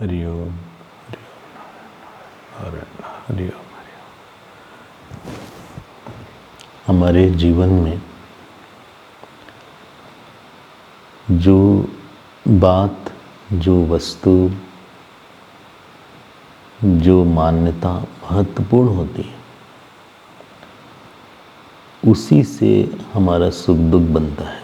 हरि ओम हरि ओम। हमारे जीवन में जो बात, जो वस्तु, जो मान्यता महत्वपूर्ण होती है, उसी से हमारा सुख दुख बनता है।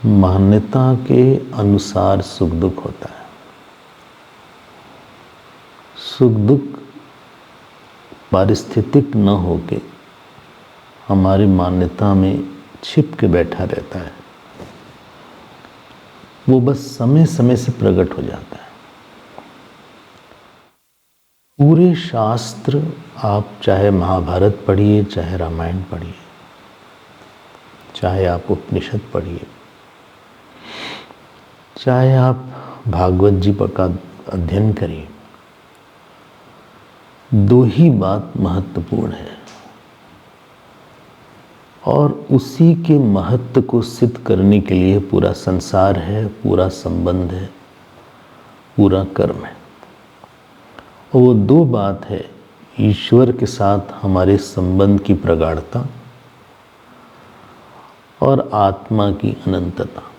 मान्यता के अनुसार सुख दुख होता है। सुख दुख पारिस्थितिक न होके हमारी मान्यता में छिप के बैठा रहता है। वो बस समय समय से प्रकट हो जाता है। पूरे शास्त्र, आप चाहे महाभारत पढ़िए, चाहे रामायण पढ़िए, चाहे आप उपनिषद पढ़िए, चाहे आप भागवत जी का अध्ययन करिए, दो ही बात महत्वपूर्ण है और उसी के महत्व को सिद्ध करने के लिए पूरा संसार है, पूरा संबंध है, पूरा कर्म है। और वो दो बात है, ईश्वर के साथ हमारे संबंध की प्रगाढ़ता और आत्मा की अनंतता।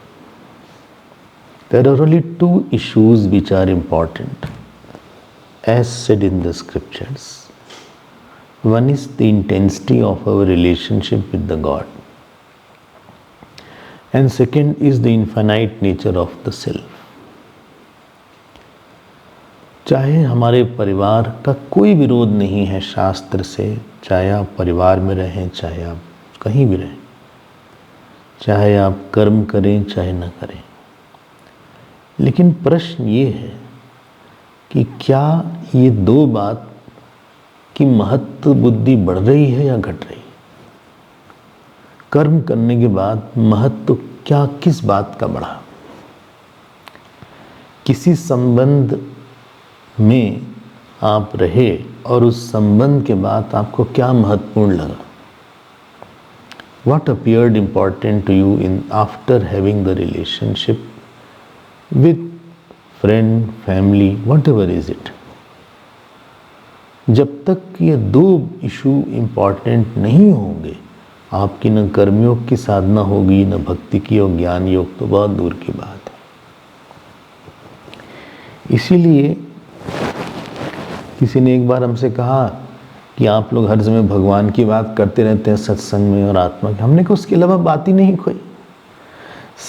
There are only two issues which are important, as said in the scriptures. One is the intensity of our relationship with the God, and second is the infinite nature of the self. चाहे हमारे परिवार का कोई विरोध नहीं है शास्त्र से, चाहे आप परिवार में रहें, चाहे आप कहीं भी रहें, चाहे आप कर्म करें चाहे न करें, लेकिन प्रश्न ये है कि क्या ये दो बात की महत्व बुद्धि बढ़ रही है या घट रही है? कर्म करने के बाद महत्व क्या, किस बात का बढ़ा? किसी संबंध में आप रहे और उस संबंध के बाद आपको क्या महत्वपूर्ण लगा? What appeared important to you in after having the relationship with friend, family, whatever is it? जब तक ये दो इशू इम्पॉर्टेंट नहीं होंगे, आपकी न कर्मयोग की साधना होगी, न भक्ति की और ज्ञान योग तो बहुत दूर की बात है। इसीलिए किसी ने एक बार हमसे कहा कि आप लोग हर समय भगवान की बात करते रहते हैं सत्संग में और आत्मा की। हमने कहा उसके अलावा बात ही नहीं कोई,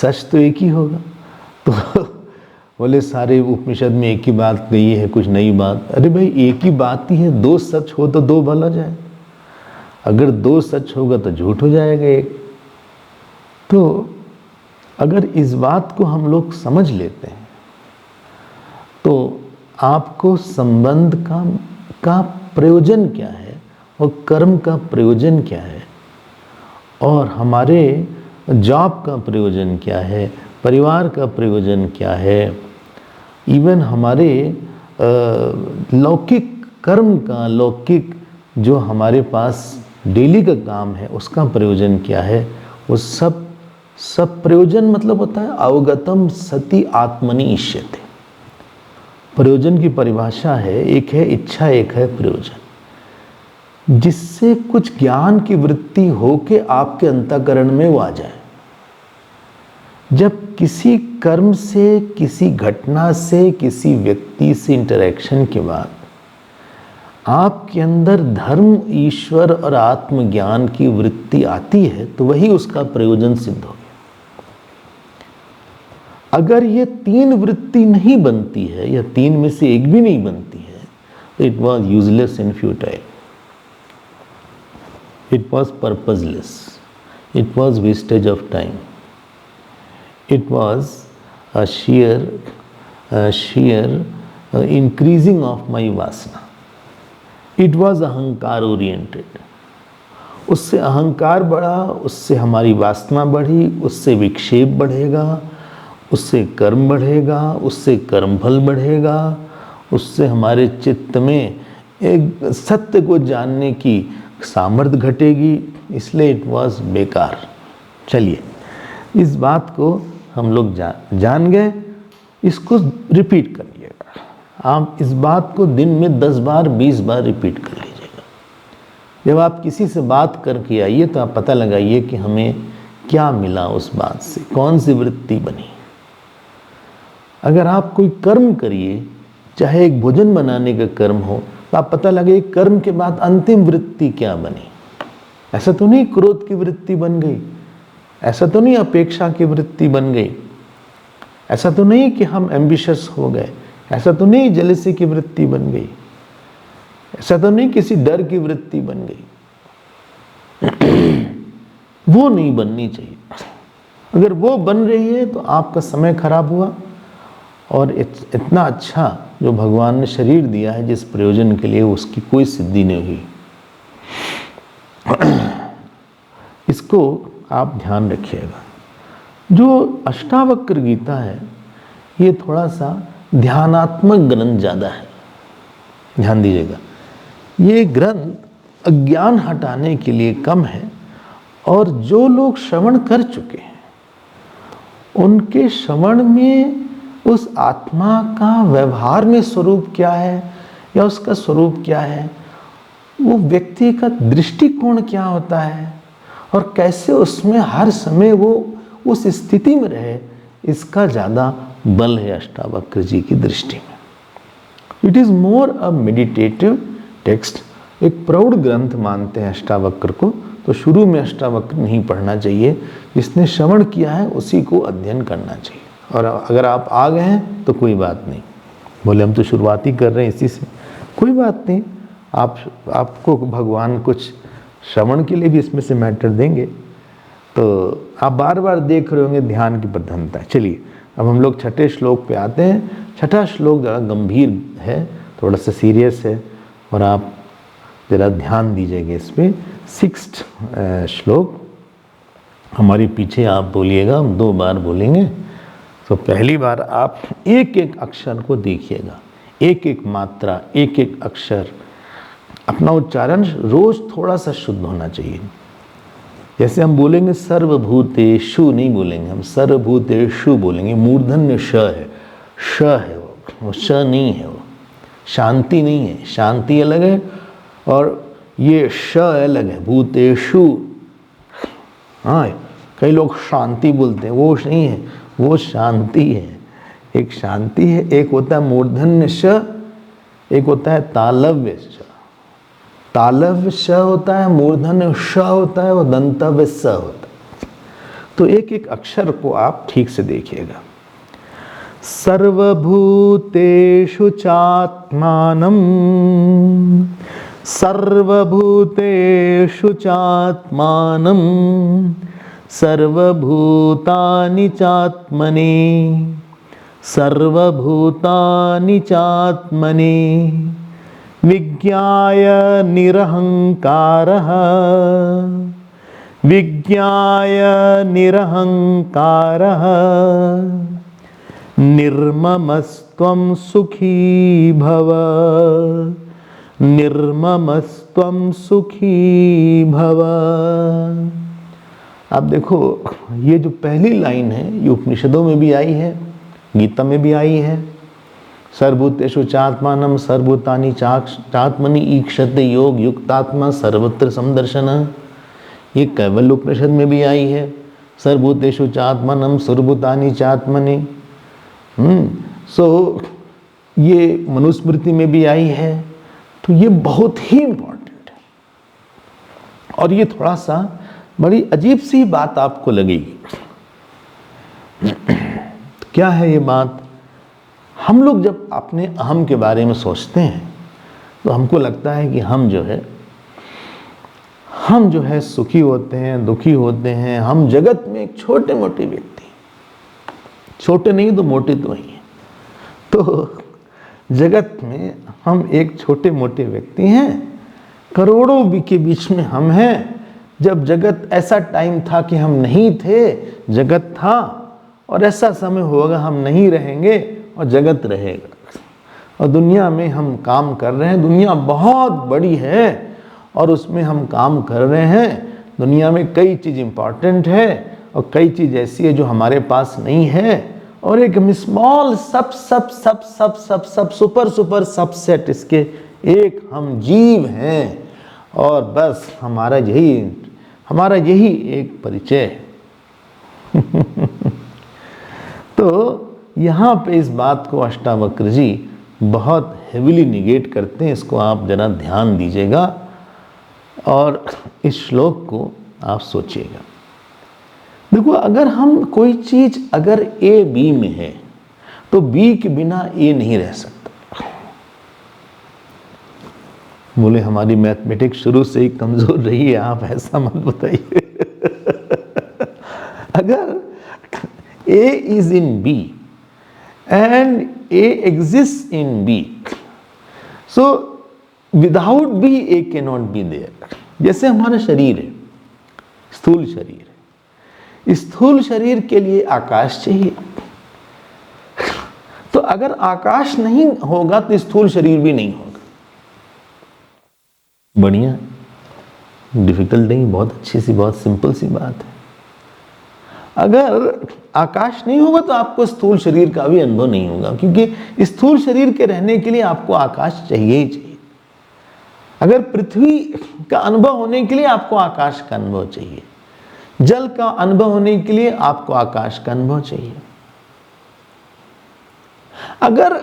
सच तो एक ही होगा। तो बोले सारे उपनिषद में एक ही बात गई है, कुछ नई बात। अरे भाई एक ही बात ही है, दो सच हो तो दो भला जाए, अगर दो सच होगा तो झूठ हो जाएगा एक। तो अगर इस बात को हम लोग समझ लेते हैं तो आपको संबंध का प्रयोजन क्या है और कर्म का प्रयोजन क्या है और हमारे जॉब का प्रयोजन क्या है, परिवार का प्रयोजन क्या है, इवन हमारे लौकिक कर्म का, लौकिक जो हमारे पास डेली का काम है उसका प्रयोजन क्या है, वो सब प्रयोजन मतलब होता है अवगतम सति आत्मनि इष्यते। प्रयोजन की परिभाषा है, एक है इच्छा, एक है प्रयोजन, जिससे कुछ ज्ञान की वृत्ति होके आपके अंतःकरण में वो आ जाए। जब किसी कर्म से, किसी घटना से, किसी व्यक्ति से इंटरेक्शन के बाद आपके अंदर धर्म, ईश्वर और आत्मज्ञान की वृत्ति आती है तो वही उसका प्रयोजन सिद्ध हो गया। अगर ये तीन वृत्ति नहीं बनती है या तीन में से एक भी नहीं बनती है तो it was useless and futile, it was purposeless, it was wastage of time, it was a sheer increasing of my vasana. It was अहंकार oriented. उससे अहंकार बढ़ा, उससे हमारी वासना बढ़ी, उससे विक्षेप बढ़ेगा, उससे कर्म बढ़ेगा, उससे कर्मफल बढ़ेगा, उससे हमारे चित्त में एक सत्य को जानने की सामर्थ्य घटेगी। इसलिए इट वॉज बेकार। चलिए इस बात को हम लोग जान गए, इसको रिपीट कर लिएगा। आप इस बात को दिन में 10 बार 20 बार रिपीट कर लीजिएगा। जब आप किसी से बात करके आइए तो आप पता लगाइए कि हमें क्या मिला उस बात से, कौन सी वृत्ति बनी। अगर आप कोई कर्म करिए, चाहे एक भोजन बनाने का कर्म हो, तो आप पता लगे कर्म के बाद अंतिम वृत्ति क्या बनी। ऐसा तो नहीं क्रोध की वृत्ति बन गई, ऐसा तो नहीं अपेक्षा की वृत्ति बन गई, ऐसा तो नहीं कि हम एम्बिशियस हो गए, ऐसा तो नहीं जेलसी की वृत्ति बन गई, ऐसा तो नहीं किसी डर की वृत्ति बन गई। वो नहीं बननी चाहिए। अगर वो बन रही है तो आपका समय खराब हुआ, और इतना अच्छा जो भगवान ने शरीर दिया है जिस प्रयोजन के लिए, उसकी कोई सिद्धि नहीं हुई। इसको आप ध्यान रखिएगा। जो अष्टावक्र गीता है ये थोड़ा सा ध्यानात्मक ग्रंथ ज़्यादा है, ध्यान दीजिएगा। ये ग्रंथ अज्ञान हटाने के लिए कम है, और जो लोग श्रवण कर चुके हैं उनके श्रवण में उस आत्मा का व्यवहार में स्वरूप क्या है या उसका स्वरूप क्या है, वो व्यक्ति का दृष्टिकोण क्या होता है, और कैसे उसमें हर समय वो उस स्थिति में रहे, इसका ज़्यादा बल है अष्टावक्र जी की दृष्टि में। It is more a meditative text. एक प्रौढ़ ग्रंथ मानते हैं अष्टावक्र को, तो शुरू में अष्टावक्र नहीं पढ़ना चाहिए। जिसने श्रवण किया है उसी को अध्ययन करना चाहिए। और अगर आप आ गए हैं तो कोई बात नहीं, बोले हम तो शुरुआत ही कर रहे हैं इसी से, कोई बात नहीं। आपको भगवान कुछ श्रवण के लिए भी इसमें से मैटर देंगे, तो आप बार बार देख रहे होंगे ध्यान की प्रधानता। चलिए अब हम लोग छठे श्लोक पे आते हैं। छठा श्लोक ज़रा गंभीर है, थोड़ा सा सीरियस है, और आप ज़रा ध्यान दीजिएगा इस पर। 6th श्लोक हमारे पीछे आप बोलिएगा, हम 2 बार बोलेंगे। तो पहली बार आप एक एक अक्षर को देखिएगा, एक एक मात्रा, एक एक अक्षर। अपना उच्चारण रोज थोड़ा सा शुद्ध होना चाहिए। जैसे हम बोलेंगे सर्वभूतेषु नहीं बोलेंगे, हम सर्वभूतेषु बोलेंगे। मूर्धन्य श है, श है वो श नहीं है, वो शांति नहीं है। शांति अलग है और ये श अलग है, भूतेषु। हाँ, कई लोग शांति बोलते हैं, वो नहीं है, वो शांति है। एक शांति है, एक होता है मूर्धन्य श, एक होता है तालव्य श। तालव्य श होता है, मूर्धन्य श होता है, वो दंतव्य स होता है। तो एक एक अक्षर को आप ठीक से देखिएगा। सर्वभूतेषु चात्मानं, सर्वभूतेषु चात्मानं, सर्वभूतानि चात्मनि, सर्वभूतानि चात्मनि, विज्ञाय निरहंकारः, विज्ञाय निरहंकारः, निर्ममस्त्वं सुखी भव, निर्ममस्त्वं सुखी भव। आप देखो, ये जो पहली लाइन है ये उपनिषदों में भी आई है, गीता में भी आई है। सर्वभूतेषु चात्मानं सर्वभूतानि चात्मनि ईक्षते योग युक्तात्मा सर्वत्र समदर्शन। ये कैवल्य उपनिषद में भी आई है, सर्वभूतेषु चात्मानं सर्वभूतानि चात्मनि। सो ये मनुस्मृति में भी आई है। तो ये बहुत ही इम्पोर्टेंट है, और ये थोड़ा सा बड़ी अजीब सी बात आपको लगेगी। क्या है ये बात? हम लोग जब अपने अहम के बारे में सोचते हैं तो हमको लगता है कि हम जो है सुखी होते हैं, दुखी होते हैं। हम जगत में एक छोटे मोटे व्यक्ति, छोटे नहीं तो मोटे तो ही हैं। तो जगत में हम एक छोटे मोटे व्यक्ति हैं, करोड़ों के बीच में हम हैं। जब जगत, ऐसा टाइम था कि हम नहीं थे, जगत था, और ऐसा समय होगा हम नहीं रहेंगे और जगत रहेगा। और दुनिया में हम काम कर रहे हैं, दुनिया बहुत बड़ी है और उसमें हम काम कर रहे हैं। दुनिया में कई चीज़ इम्पॉर्टेंट है और कई चीज ऐसी है जो हमारे पास नहीं है, और एक स्मॉल सब सुपर सबसेट इसके एक हम जीव हैं, और बस हमारा यही एक परिचय है। तो यहाँ पे इस बात को अष्टावक्र जी बहुत हेविली निगेट करते हैं। इसको आप जरा ध्यान दीजिएगा और इस श्लोक को आप सोचिएगा। देखो, अगर हम कोई चीज अगर ए बी में है तो बी के बिना ए नहीं रह सकता। बोले हमारी मैथमेटिक्स शुरू से ही कमजोर रही है, आप ऐसा मत बताइए। अगर A is in B and A exist in B, so without B A can not be there. जैसे हमारा शरीर है, स्थूल शरीर है, स्थूल शरीर के लिए आकाश चाहिए, तो अगर आकाश नहीं होगा तो स्थूल शरीर भी नहीं होगा। बढ़िया, डिफिकल्ट नहीं, बहुत अच्छी सी, बहुत सिंपल सी बात है। अगर आकाश नहीं होगा तो आपको स्थूल शरीर का भी अनुभव नहीं होगा, क्योंकि स्थूल शरीर के रहने के लिए आपको आकाश चाहिए ही चाहिए। अगर पृथ्वी का अनुभव होने के लिए आपको आकाश का अनुभव चाहिए, जल का अनुभव होने के लिए आपको आकाश का अनुभव चाहिए। अगर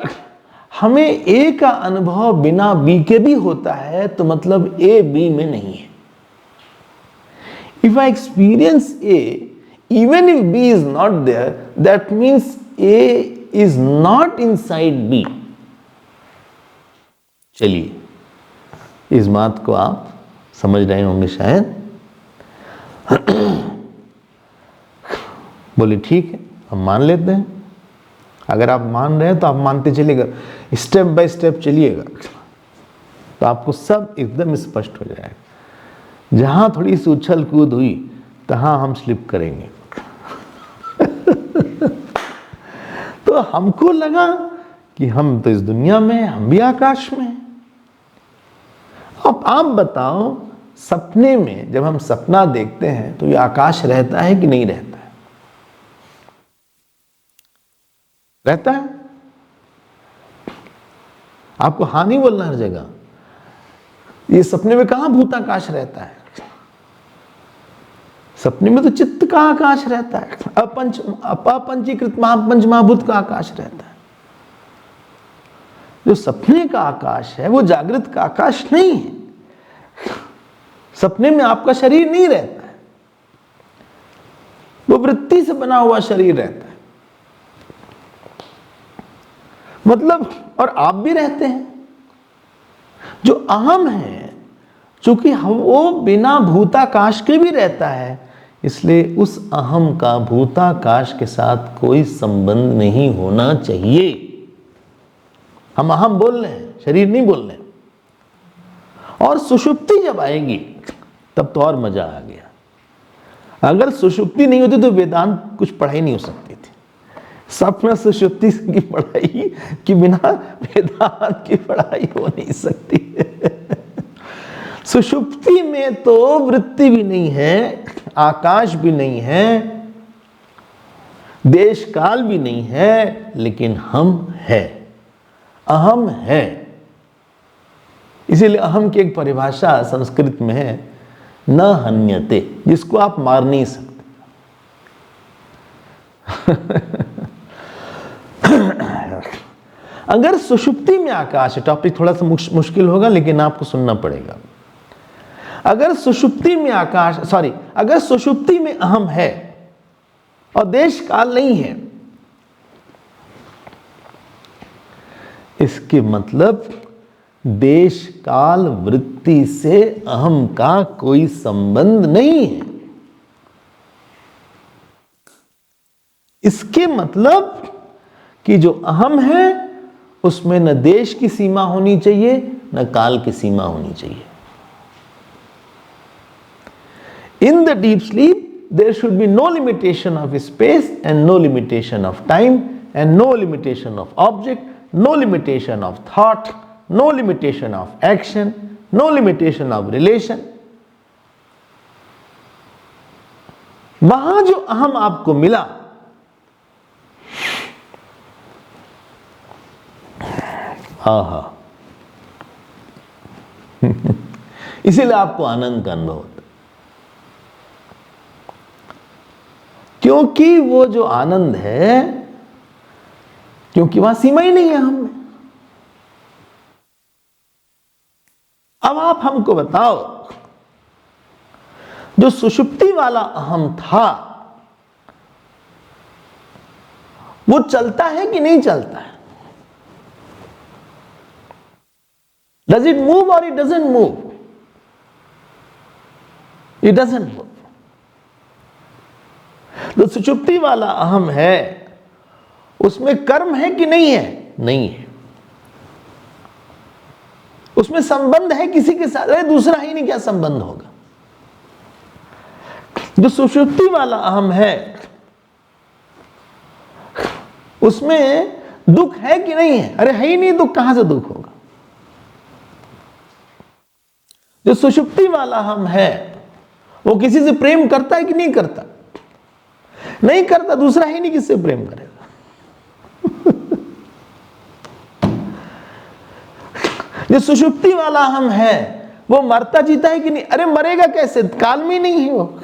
हमें ए का अनुभव बिना बी के भी होता है तो मतलब ए बी में नहीं है। If I experience A even if B is not there, that means A is not inside B. चलिए, इस बात को आप समझ रहे होंगे शायद। बोले ठीक है, हम मान लेते हैं। अगर आप मान रहे हैं तो आप मानते चलिएगा, स्टेप बाय स्टेप चलिएगा तो आपको सब एकदम स्पष्ट हो जाएगा। जहां थोड़ी सी उछल कूद हुई तहां हम स्लिप करेंगे। तो हमको लगा कि हम तो इस दुनिया में, हम भी आकाश में हैं। अब आप बताओ, सपने में जब हम सपना देखते हैं तो ये आकाश रहता है कि नहीं रहता है? रहता है। आपको हाँ नहीं बोलना हर जगह। ये सपने में कहां भूताकाश रहता है? सपने में तो चित्त का आकाश रहता है, अपंचीकृत पंच महाभूत का आकाश रहता है। जो सपने का आकाश है वो जागृत का आकाश नहीं है। सपने में आपका शरीर नहीं रहता है, वो वृत्ति से बना हुआ शरीर रहता है। मतलब, और आप भी रहते हैं। जो अहम है, चूंकि वो बिना भूताकाश के भी रहता है, इसलिए उस अहम का भूताकाश के साथ कोई संबंध नहीं होना चाहिए। हम अहम बोल रहे हैं, शरीर नहीं बोल रहे। और सुषुप्ति जब आएगी तब तो और मजा आ गया। अगर सुषुप्ति नहीं होती तो वेदांत कुछ पढ़ाई नहीं हो सकती थी। सपना सुषुप्ति की पढ़ाई कि बिना वेदांत की पढ़ाई हो नहीं सकती। सुषुप्ति में तो वृत्ति भी नहीं है, आकाश भी नहीं है, देश काल भी नहीं है, लेकिन हम है, अहम है। इसीलिए अहम की एक परिभाषा संस्कृत में है, न हन्यते, जिसको आप मार नहीं सकते। अगर सुषुप्ति में आकाश है, टॉपिक थोड़ा सा मुश्किल होगा लेकिन आपको सुनना पड़ेगा। अगर सुषुप्ति में अगर सुषुप्ति में अहम है और देश काल नहीं है, इसके मतलब देश काल वृत्ति से अहम का कोई संबंध नहीं है। इसके मतलब कि जो अहम है उसमें न देश की सीमा होनी चाहिए न काल की सीमा होनी चाहिए। In the deep sleep, there should be no limitation of space and no limitation of time and no limitation of object, no limitation of thought, no limitation of action, no limitation of relation. वहां जो अहम आपको मिला, हा इसीलिए आपको आनंद का अनुभव होता है, क्योंकि वो जो आनंद है, क्योंकि वहां सीमा ही नहीं है हम में। अब आप हमको बताओ, जो सुषुप्ति वाला अहम था वो चलता है कि नहीं चलता है? डज इट मूव और it doesn't move? It doesn't move. जो सुषुप्ति वाला अहम है उसमें कर्म है कि नहीं है? नहीं है। उसमें संबंध है किसी के साथ? अरे दूसरा ही नहीं, क्या संबंध होगा? जो सुषुप्ति वाला अहम है उसमें दुख है कि नहीं है? अरे है ही नहीं, दुख कहां से दुख होगा? जो सुषुप्ति वाला अहम है वो किसी से प्रेम करता है कि नहीं करता? नहीं करता, दूसरा ही नहीं, किससे प्रेम करेगा? जो सुषुप्ति वाला अहम है वो मरता जीता है कि नहीं? अरे मरेगा कैसे, काल में नहीं है वो।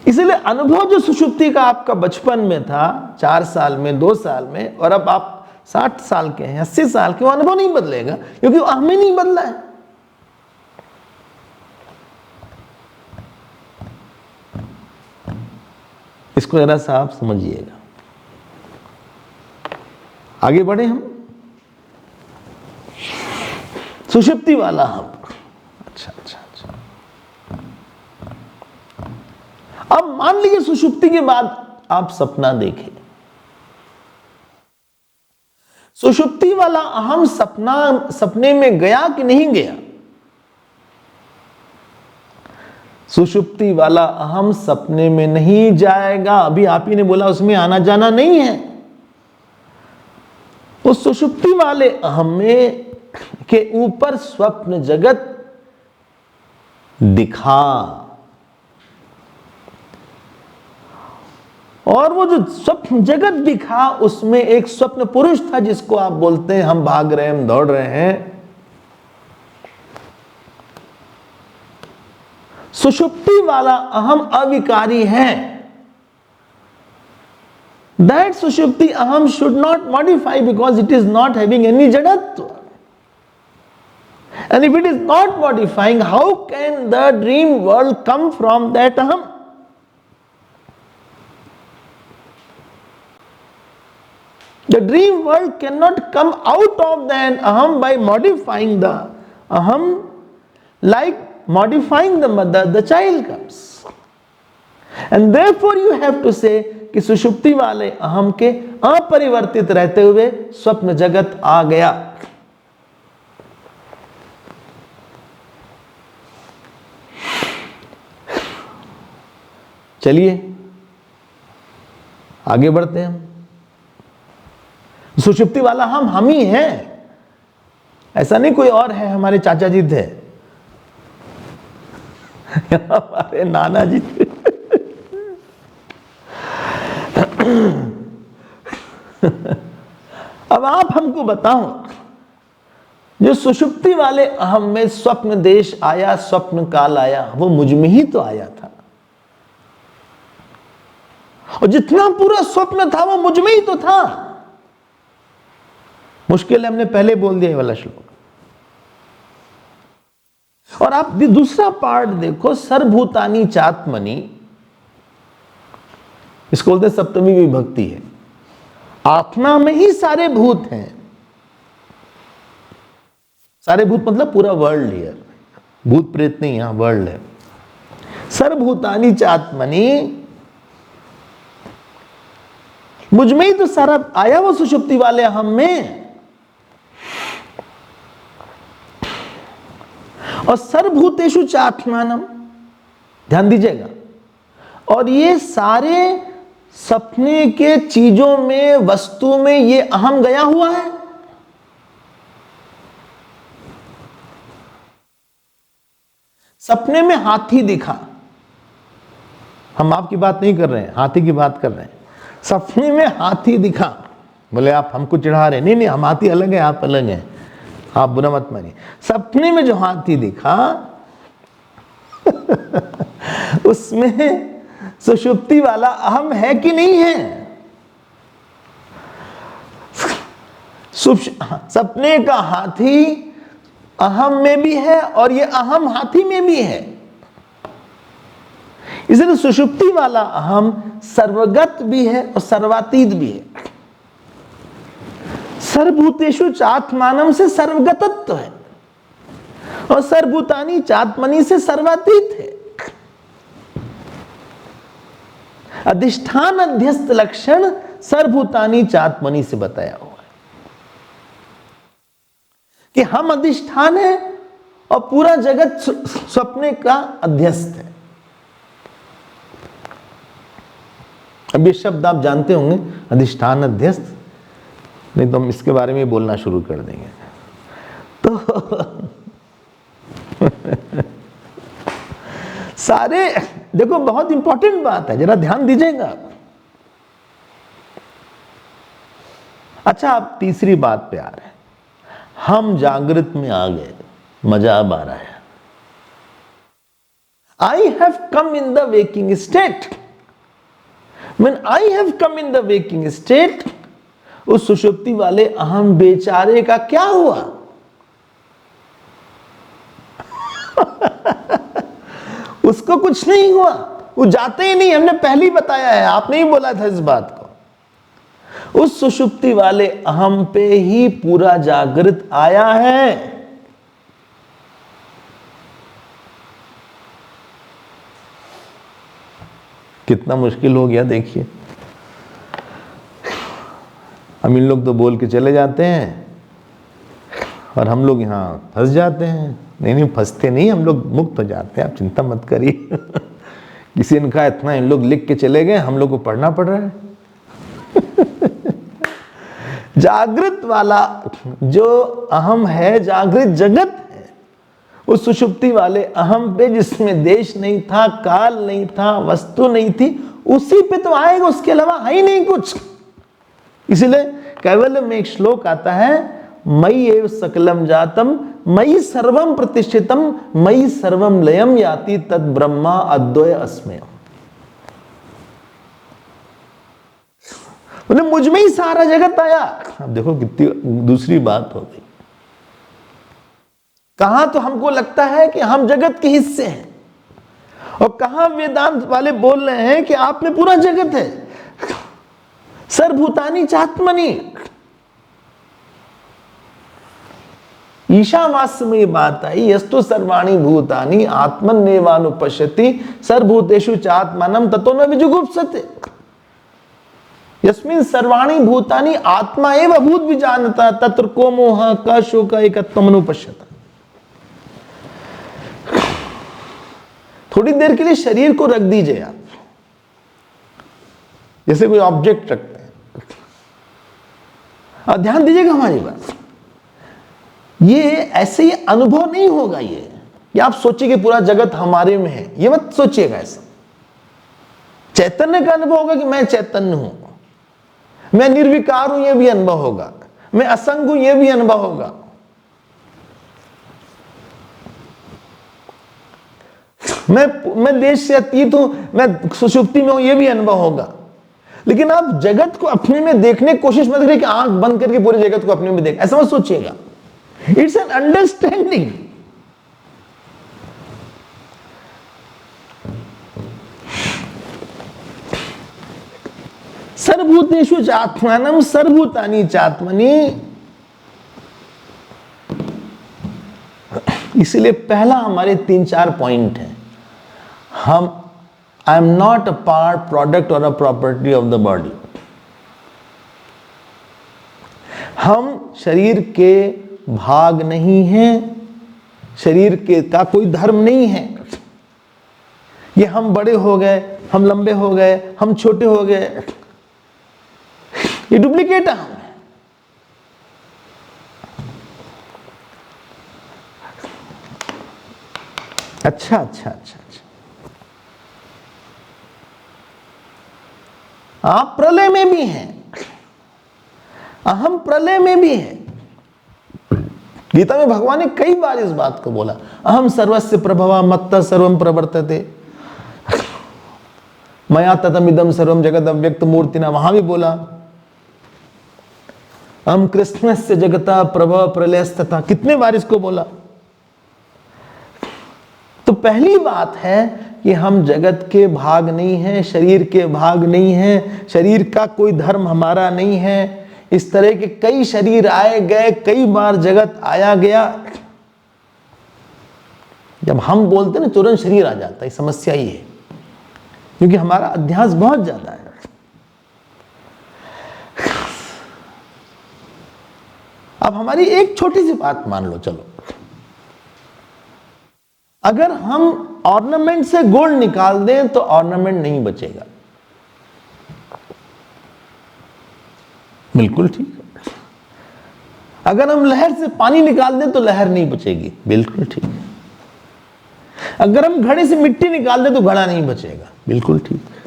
इसलिए अनुभव जो सुषुप्ति का आपका बचपन में था, 4 साल में, 2 साल में, और अब आप 60 साल के हैं, 80 साल के, वो अनुभव नहीं बदलेगा, क्योंकि वो अहम ही नहीं बदला है। इसको जरा सा आप समझिएगा। आगे बढ़े हम। सुषुप्ति वाला हम, अच्छा। अब मान लीजिए सुषुप्ति के बाद आप सपना देखें। सुषुप्ति वाला अहम सपने में गया कि नहीं गया? सुषुप्ति वाला अहम सपने में नहीं जाएगा। अभी आप ही ने बोला उसमें आना जाना नहीं है। उस सुषुप्ति वाले अहम में के ऊपर स्वप्न जगत दिखा, और वो जो स्वप्न जगत दिखा उसमें एक स्वप्न पुरुष था जिसको आप बोलते हैं हम भाग रहे हैं, हम दौड़ रहे हैं। सुषुप्ति वाला अहम अविकारी है। That सुषुप्ति अहम should not modify because it is not having any jadatva. And if it is not modifying, how can the dream world come from that aham? The dream world cannot come out of that aham by modifying the aham, like modifying the mother, the child comes. And therefore you have to say कि सुषुप्ति वाले अहम के अपरिवर्तित रहते हुए स्वप्न जगत आ गया। चलिए आगे बढ़ते हैं। हम सुषुप्ति वाला हम ही हैं, ऐसा नहीं कोई और है। हमारे चाचा जी थे, हमारे नाना जी थे। अब आप हमको बताओ, जो सुषुप्ति वाले अहम में स्वप्न देश आया, स्वप्न काल आया, वो मुझ में ही तो आया था। और जितना पूरा स्वप्न था वो मुझ में ही तो था। मुश्किल है, हमने पहले बोल दिया ये वाला श्लोक। और आप दूसरा पार्ट देखो, सर्वभूतानि चात्मनि, इसको बोलते हैं सप्तमी विभक्ति है। आत्मा में ही सारे भूत हैं। सारे भूत मतलब पूरा वर्ल्ड है, भूत प्रेत नहीं, यहां वर्ल्ड है। सर्वभूतानि चात्मनि, मुझ में ही तो सारा आया वो सुषुप्ति वाले हम में। और सर्वभूतेषु चात्मानम, ध्यान दीजिएगा। और ये सारे सपने के चीजों में, वस्तु में ये अहम गया हुआ है। सपने में हाथी दिखा, हम आपकी बात नहीं कर रहे हैं, हाथी की बात कर रहे हैं। सपने में हाथी दिखा, बोले आप हमको चिढ़ा रहे हैं, नहीं नहीं हम हाथी अलग है, आप अलग हैं, आप बुरा मत मानिए। सपने में जो हाथी दिखा उसमें सुषुप्ति वाला अहम है कि नहीं है? सपने का हाथी अहम में भी है और ये अहम हाथी में भी है। इसलिए सुषुप्ति वाला अहम सर्वगत भी है और सर्वातीत भी है। सर्वभूतेषु चात्मानम से सर्वगतत्व है और सर्वभूतानि चात्मनि से सर्वातीत है। अधिष्ठान अध्यस्त लक्षण सर्वभूतानि चात्मनि से बताया हुआ है कि हम अधिष्ठान है और पूरा जगत स्वप्ने का अध्यस्त है। अब ये शब्द आप जानते होंगे, अधिष्ठान अध्यस्त, नहीं तो हम इसके बारे में बोलना शुरू कर देंगे। तो सारे देखो, बहुत इंपॉर्टेंट बात है, जरा ध्यान दीजिएगा। अच्छा, आप तीसरी बात पे आ रहे हैं, हम जागृत में आ गए, मजा अब आ रहा है। I have come in the waking state. When I have come in the waking state, उस सुषुप्ति वाले अहम बेचारे का क्या हुआ? उसको कुछ नहीं हुआ, वो जाते ही नहीं। हमने पहले ही बताया है, आपने ही बोला था इस बात को। उस सुषुप्ति वाले अहम पे ही पूरा जागृत आया है। कितना मुश्किल हो गया देखिए। हम इन लोग तो बोल के चले जाते हैं और हम लोग यहाँ फंस जाते हैं। नहीं नहीं, फंसते नहीं, हम लोग मुक्त हो जाते हैं, आप चिंता मत करिए। किसी ने कहा इतना इन लोग लिख के चले गए, हम लोग को पढ़ना पड़ रहा है। जागृत वाला जो अहम है, जागृत जगत है, उस सुषुप्ति वाले अहम पे जिसमें देश नहीं था, काल नहीं था, वस्तु नहीं थी, उसी पे तो आएगा, उसके अलावा है ही नहीं कुछ। इसलिए कैवल्य में एक श्लोक आता है, मयि एव सकलम जातम मयि सर्वम प्रतिष्ठितम मयि सर्वम लयम याति तद ब्रह्मा अद्वय अस्मेय। मतलब मुझ में ही सारा जगत आया। अब देखो कितनी दूसरी बात हो गई। कहां तो हमको लगता है कि हम जगत के हिस्से हैं, और कहां वेदांत वाले बोल रहे हैं कि आप में पूरा जगत है। सर्वभूतानि चात्मनि। ईशावास्य में ये बात आई, यस्तु सर्वाणि भूतानि आत्मन्नेवानुपश्यति सर्वभूतेषु चात्मानं ततो न विजुगुप्सते। यस्मिन् सर्वाणि भूतानि आत्मा एव अभूत विजानता तत्र को मोह क शोक एकत्वम् अनुपश्यता। थोड़ी देर के लिए शरीर को रख दीजिए आप, जैसे कोई ऑब्जेक्ट रखते हैं, और ध्यान दीजिएगा हमारी बात। ये ऐसे ही अनुभव नहीं होगा ये कि आप सोचिए कि पूरा जगत हमारे में है, ये मत सोचिएगा ऐसा। चैतन्य का अनुभव होगा कि मैं चैतन्य हूं, मैं निर्विकार हूं, यह भी अनुभव होगा, मैं असंग हूं, यह भी अनुभव होगा। मैं देश से अतीत हूं, मैं सुषुप्ति में हूं, यह भी अनुभव होगा। लेकिन आप जगत को अपने में देखने की कोशिश मत करिए कि आंख बंद करके पूरे जगत को अपने में देख, ऐसा मत सोचिएगा। It's an understanding. सर्वभूतेषु चात्मानं सर्वभूतानि चात्मनि। इसलिए पहला हमारे 3-4 पॉइंट हैं। हम I am not a part, product or a property of the body. हम शरीर के भाग नहीं हैं, शरीर के का कोई धर्म नहीं है। ये हम बड़े हो गए, हम लंबे हो गए, हम छोटे हो गए, ये डुप्लीकेट है। हम अच्छा अच्छा अच्छा अच्छा। आप प्रलय में भी हैं, अहम प्रलय में भी है। गीता में भगवान ने कई बार इस बात को बोला, अहम सर्वस्य प्रभवा मत्तः सर्वम प्रवर्तते, मया ततमिदं सर्वम जगत अव्यक्त मूर्तिना, वहां भी बोला अहम कृष्णस्य जगता प्रभव प्रलयस्तथा, कितने बार इसको बोला। तो पहली बात है कि हम जगत के भाग नहीं हैं, शरीर के भाग नहीं हैं, शरीर का कोई धर्म हमारा नहीं है। इस तरह के कई शरीर आए गए, कई बार जगत आया गया। जब हम बोलते हैं ना तुरंत शरीर आ जाता है, समस्या ही है, क्योंकि हमारा अध्यास बहुत ज्यादा है। अब हमारी एक छोटी सी बात मान लो, चलो अगर हम ऑर्नामेंट से गोल्ड निकाल दें तो ऑर्नामेंट नहीं बचेगा, बिल्कुल ठीक है। अगर हम लहर से पानी निकाल दें तो लहर नहीं बचेगी, बिल्कुल ठीक है। अगर हम घड़े से मिट्टी निकाल दें तो घड़ा नहीं बचेगा, बिल्कुल ठीक है।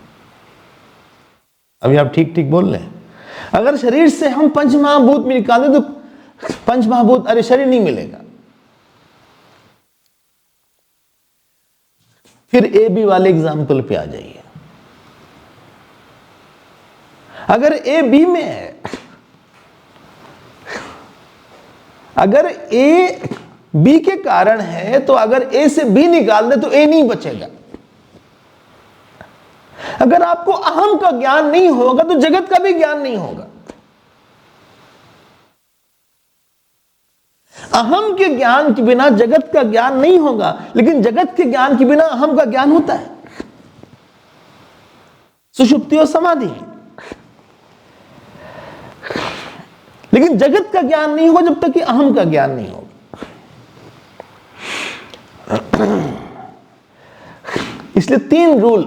अभी आप ठीक ठीक बोल रहे हैं। अगर शरीर से हम पंचमहाभूत में निकाल दें तो पंचमहाभूत, अरे शरीर नहीं मिलेगा। फिर ए बी वाले एग्जाम्पल पे आ जाइए। अगर ए बी में है, अगर ए बी के कारण है तो अगर ए से बी निकाल दे तो ए नहीं बचेगा। अगर आपको अहम का ज्ञान नहीं होगा तो जगत का भी ज्ञान नहीं होगा। अहम के ज्ञान के बिना जगत का ज्ञान नहीं होगा, लेकिन जगत के ज्ञान के बिना अहम का ज्ञान होता है। सुषुप्ति और समाधि, लेकिन जगत का ज्ञान नहीं होगा जब तक कि अहम का ज्ञान नहीं होगा। इसलिए 3 रूल,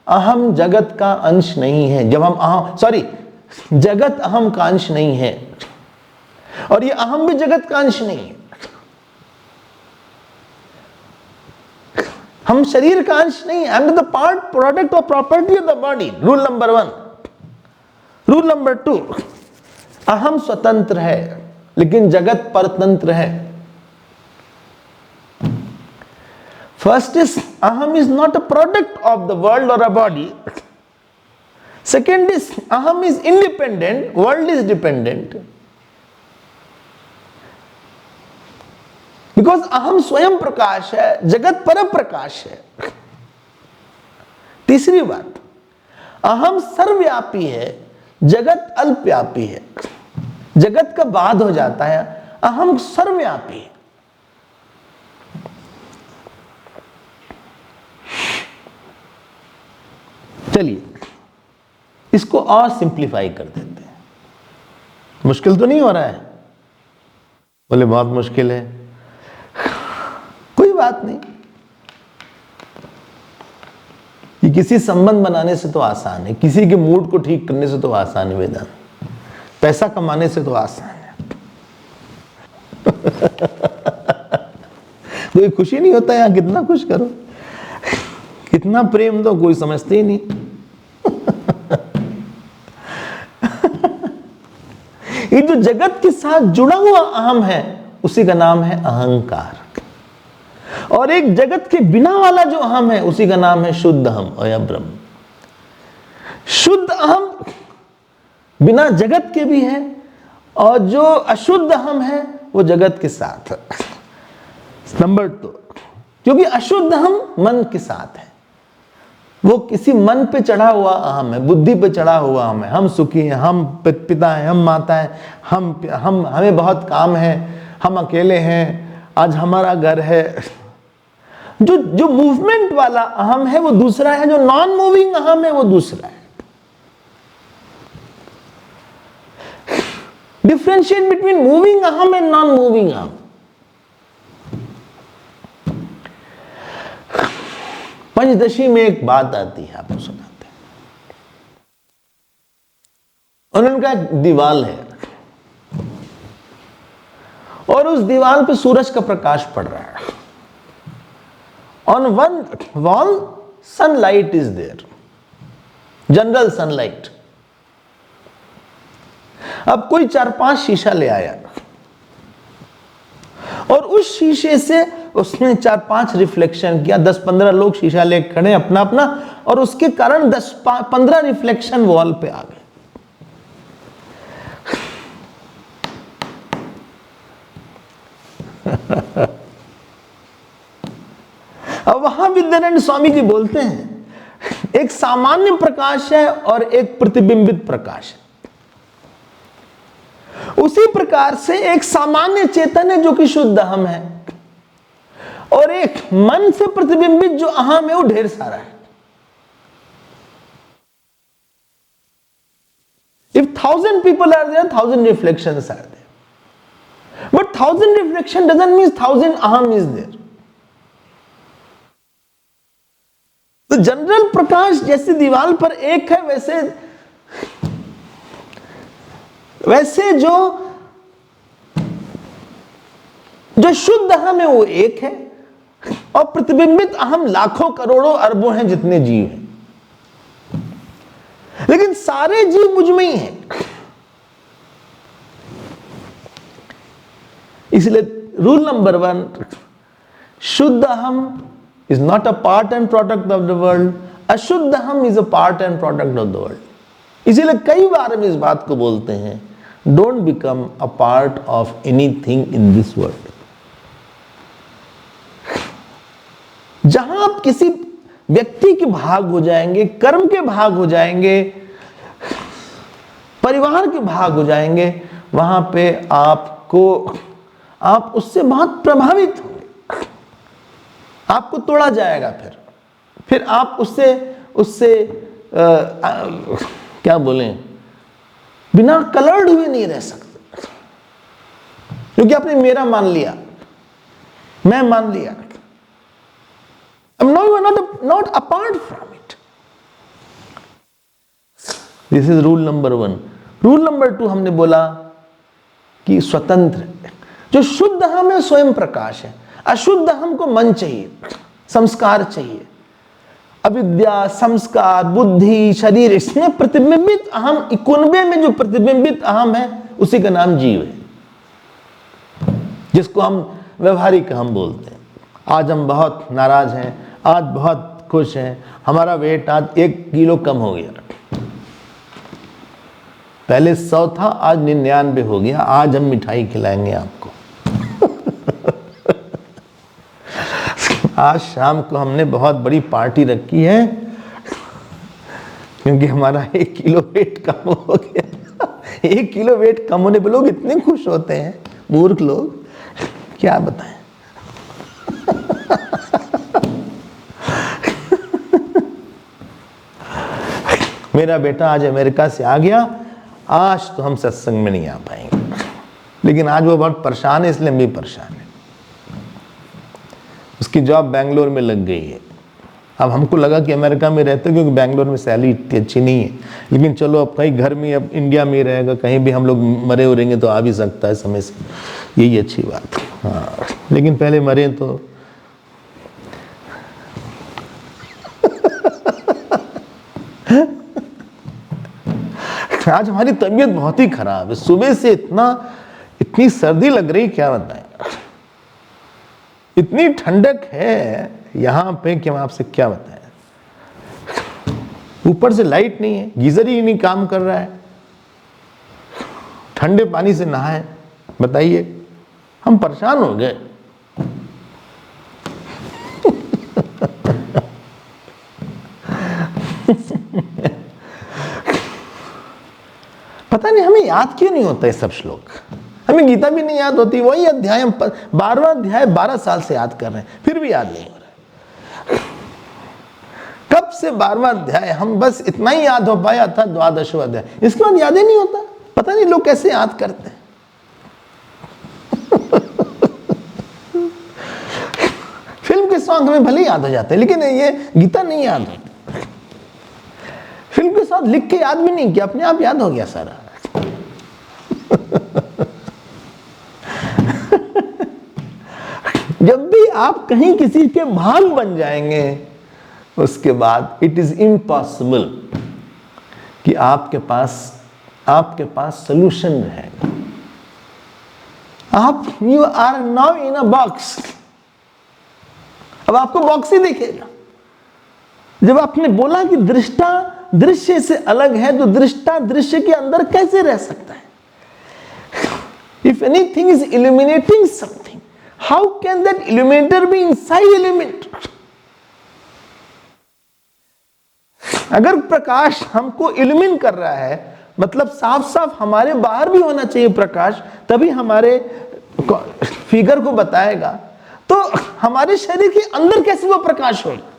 अहम जगत का अंश नहीं है। जब हम अहम जगत अहम का अंश नहीं है, और ये अहम भी जगत का अंश नहीं है। हम शरीर का अंश नहीं है। I am the part product और property of the body, rule number 1। Rule number 2, अहम स्वतंत्र है लेकिन जगत परतंत्र है। फर्स्ट इज अहम is not a product of the world और अ बॉडी। सेकेंड इज अहम is independent, world is dependent. Because अहम स्वयं प्रकाश है, जगत पर प्रकाश है। तीसरी बात, अहम सर्वव्यापी है, जगत अल्पव्यापी है। जगत का बाद हो जाता है, अहम सर्वव्यापी है। चलिए इसको और सिंप्लीफाई कर देते हैं। मुश्किल तो नहीं हो रहा है? बोले बहुत मुश्किल है। कोई बात नहीं, ये किसी संबंध बनाने से तो आसान है, किसी के मूड को ठीक करने से तो आसान है वेदांत, पैसा कमाने से तो आसान है। कोई खुशी नहीं होता यार, कितना खुश करो, कितना प्रेम दो, कोई समझते ही नहीं। ये जो जगत के साथ जुड़ा हुआ अहम है उसी का नाम है अहंकार, और एक जगत के बिना वाला जो अहम है उसी का नाम है शुद्ध अहम या ब्रह्म। शुद्ध अहम बिना जगत के भी है, और जो अशुद्ध अहम है वो जगत के साथ है। नंबर 2, क्योंकि अशुद्ध अहम मन के साथ है, वो किसी मन पे चढ़ा हुआ अहम है, बुद्धि पे चढ़ा हुआ अहम है। हम सुखी हैं, हम पिता हैं, हम माता हैं, हमें बहुत काम है, हम अकेले हैं, आज हमारा घर है। जो मूवमेंट वाला अहम है वो दूसरा है, जो नॉन मूविंग अहम है वो दूसरा है। डिफरेंशिएट बिटवीन मूविंग अहम एंड नॉन मूविंग अहम। पंचदशी में एक बात आती है, आपको सुनाते हैं। उनका एक दीवाल है और उस दीवाल पे सूरज का प्रकाश पड़ रहा है। On one wall sunlight is there, general sunlight. अब कोई 4-5 शीशा ले आया और उस शीशे से उसने 4-5 रिफ्लेक्शन किया, 10-15 लोग शीशा ले खड़े अपना अपना, और उसके कारण 10-15 रिफ्लेक्शन वॉल पे आ गए। अब वहां विद्यानंद स्वामी जी बोलते हैं एक सामान्य प्रकाश है और एक प्रतिबिंबित प्रकाश है। उसी प्रकार से एक सामान्य चेतन है जो कि शुद्ध अहम है, और एक मन से प्रतिबिंबित जो अहम है वो ढेर सारा है। If 1,000 people are there, 1,000 reflections are there. But 1,000 reflection doesn't mean 1,000 aham is there. तो जनरल प्रकाश जैसे दीवार पर एक है, वैसे जो शुद्ध अहम है वो एक है, और प्रतिबिंबित अहम लाखों करोड़ों अरबों हैं जितने जीव हैं, लेकिन सारे जीव मुझ में ही हैं। इसलिए रूल नंबर 1, शुद्ध अहम is not a part and product of the world, अशुद्ध अहम is a part and product of the world. इसीलिए कई बार हम इस बात को बोलते हैं, don't become a part of anything in this world. जहां आप किसी व्यक्ति के भाग हो जाएंगे, कर्म के भाग हो जाएंगे, परिवार के भाग हो जाएंगे, वहां पे आप उससे बहुत प्रभावित होंगे, आपको तोड़ा जाएगा, फिर आप उससे क्या बोलें, बिना कलर्ड हुए नहीं रह सकते, क्योंकि आपने मेरा मान लिया, मैं मान लिया। Now you are not apart from it. This is rule number 1. Rule number 2 हमने बोला कि स्वतंत्र, जो शुद्ध अहम है स्वयं प्रकाश है, अशुद्ध अहम को मन चाहिए, संस्कार चाहिए, अविद्या, संस्कार, बुद्धि, शरीर, इसमें प्रतिबिंबित अहम, 91 में जो प्रतिबिंबित अहम है उसी का नाम जीव है, जिसको हम व्यवहारिक अहम बोलते हैं। आज हम बहुत नाराज हैं, आज बहुत खुश हैं, हमारा वेट आज 1 किलो कम हो गया, पहले 100 था, आज 99 हो गया, आज हम मिठाई खिलाएंगे आपको। आज शाम को हमने बहुत बड़ी पार्टी रखी है, क्योंकि हमारा 1 किलो वेट कम हो गया। 1 किलो वेट कम होने पे लोग इतने खुश होते हैं, मूर्ख लोग, क्या बताएं। मेरा बेटा आज अमेरिका से आ गया, आज तो हम सत्संग में नहीं आ पाएंगे, लेकिन आज वो बहुत परेशान है, इसलिए हम भी परेशान है। उसकी जॉब बेंगलोर में लग गई है। अब हमको लगा कि अमेरिका में रहते, क्योंकि बेंगलोर में सैलरी इतनी अच्छी नहीं है, लेकिन चलो अब कहीं घर में, अब इंडिया में रहेगा, कहीं भी हम लोग मरे उरेंगे तो आ भी सकता है समय से, यही अच्छी बात। हाँ, लेकिन पहले मरे तो आज हमारी तबीयत बहुत ही खराब है, सुबह से इतनी सर्दी लग रही, क्या बताएं, इतनी ठंडक है यहां पे कि हम आपसे क्या बताएं। ऊपर से लाइट नहीं है, गीजर ही नहीं काम कर रहा है, ठंडे पानी से नहाए, बताइए, हम परेशान हो गए। पता नहीं हमें याद क्यों नहीं होता ये सब श्लोक, हमें गीता भी नहीं याद होती, वही अध्याय हम 12वां अध्याय 12 साल से याद कर रहे हैं, फिर भी याद नहीं हो रहा। कब से 12वां अध्याय, हम बस इतना ही याद हो पाया था, 12वां अध्याय, इसके बाद याद ही नहीं होता। पता नहीं लोग कैसे याद करते हैं। फिल्म के सॉन्ग हमें भले याद हो जाते हैं, लेकिन ये गीता नहीं याद होती। फिल्म के साथ लिख के याद भी नहीं किया, अपने आप याद हो गया सारा। जब भी आप कहीं किसी के भाग बन जाएंगे, उसके बाद इट इज इम्पॉसिबल कि आपके पास सोल्यूशन रहेगा। You are now in a box. अब आपको बॉक्स ही दिखेगा। जब आपने बोला कि दृष्टा दृश्य से अलग है, तो दृष्टा दृश्य के अंदर कैसे रह सकता है? If anything is illuminating something, how can that illuminator be inside illuminator? अगर प्रकाश हमको इल्यूमिन कर रहा है, मतलब साफ साफ हमारे बाहर भी होना चाहिए प्रकाश, तभी हमारे फिगर को बताएगा। तो हमारे शरीर के अंदर कैसे वो प्रकाश होगा?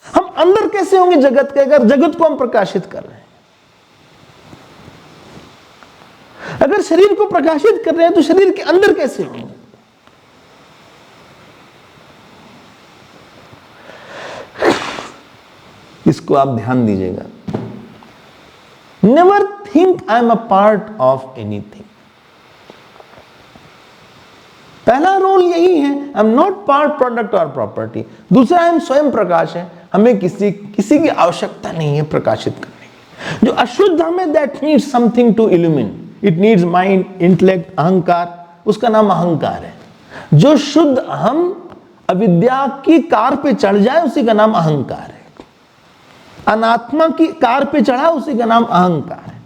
हम अंदर कैसे होंगे जगत के, अगर जगत को हम प्रकाशित कर रहे हैं? अगर शरीर को प्रकाशित कर रहे हैं तो शरीर के अंदर कैसे होंगे? इसको आप ध्यान दीजिएगा। Never think I am a part of anything. पहला रोल यही है, I am not part, product और प्रॉपर्टी। दूसरा, हम स्वयं प्रकाश है, हमें किसी की आवश्यकता नहीं है प्रकाशित करने की। जो अशुद्ध हमें, that needs something to illumine, it needs mind, intellect, अहंकार, उसका नाम अहंकार है। जो शुद्ध हम अविद्या की कार पे चढ़ जाए, उसी का नाम अहंकार है। अनात्मा की कार पे चढ़ा, उसी का नाम अहंकार है।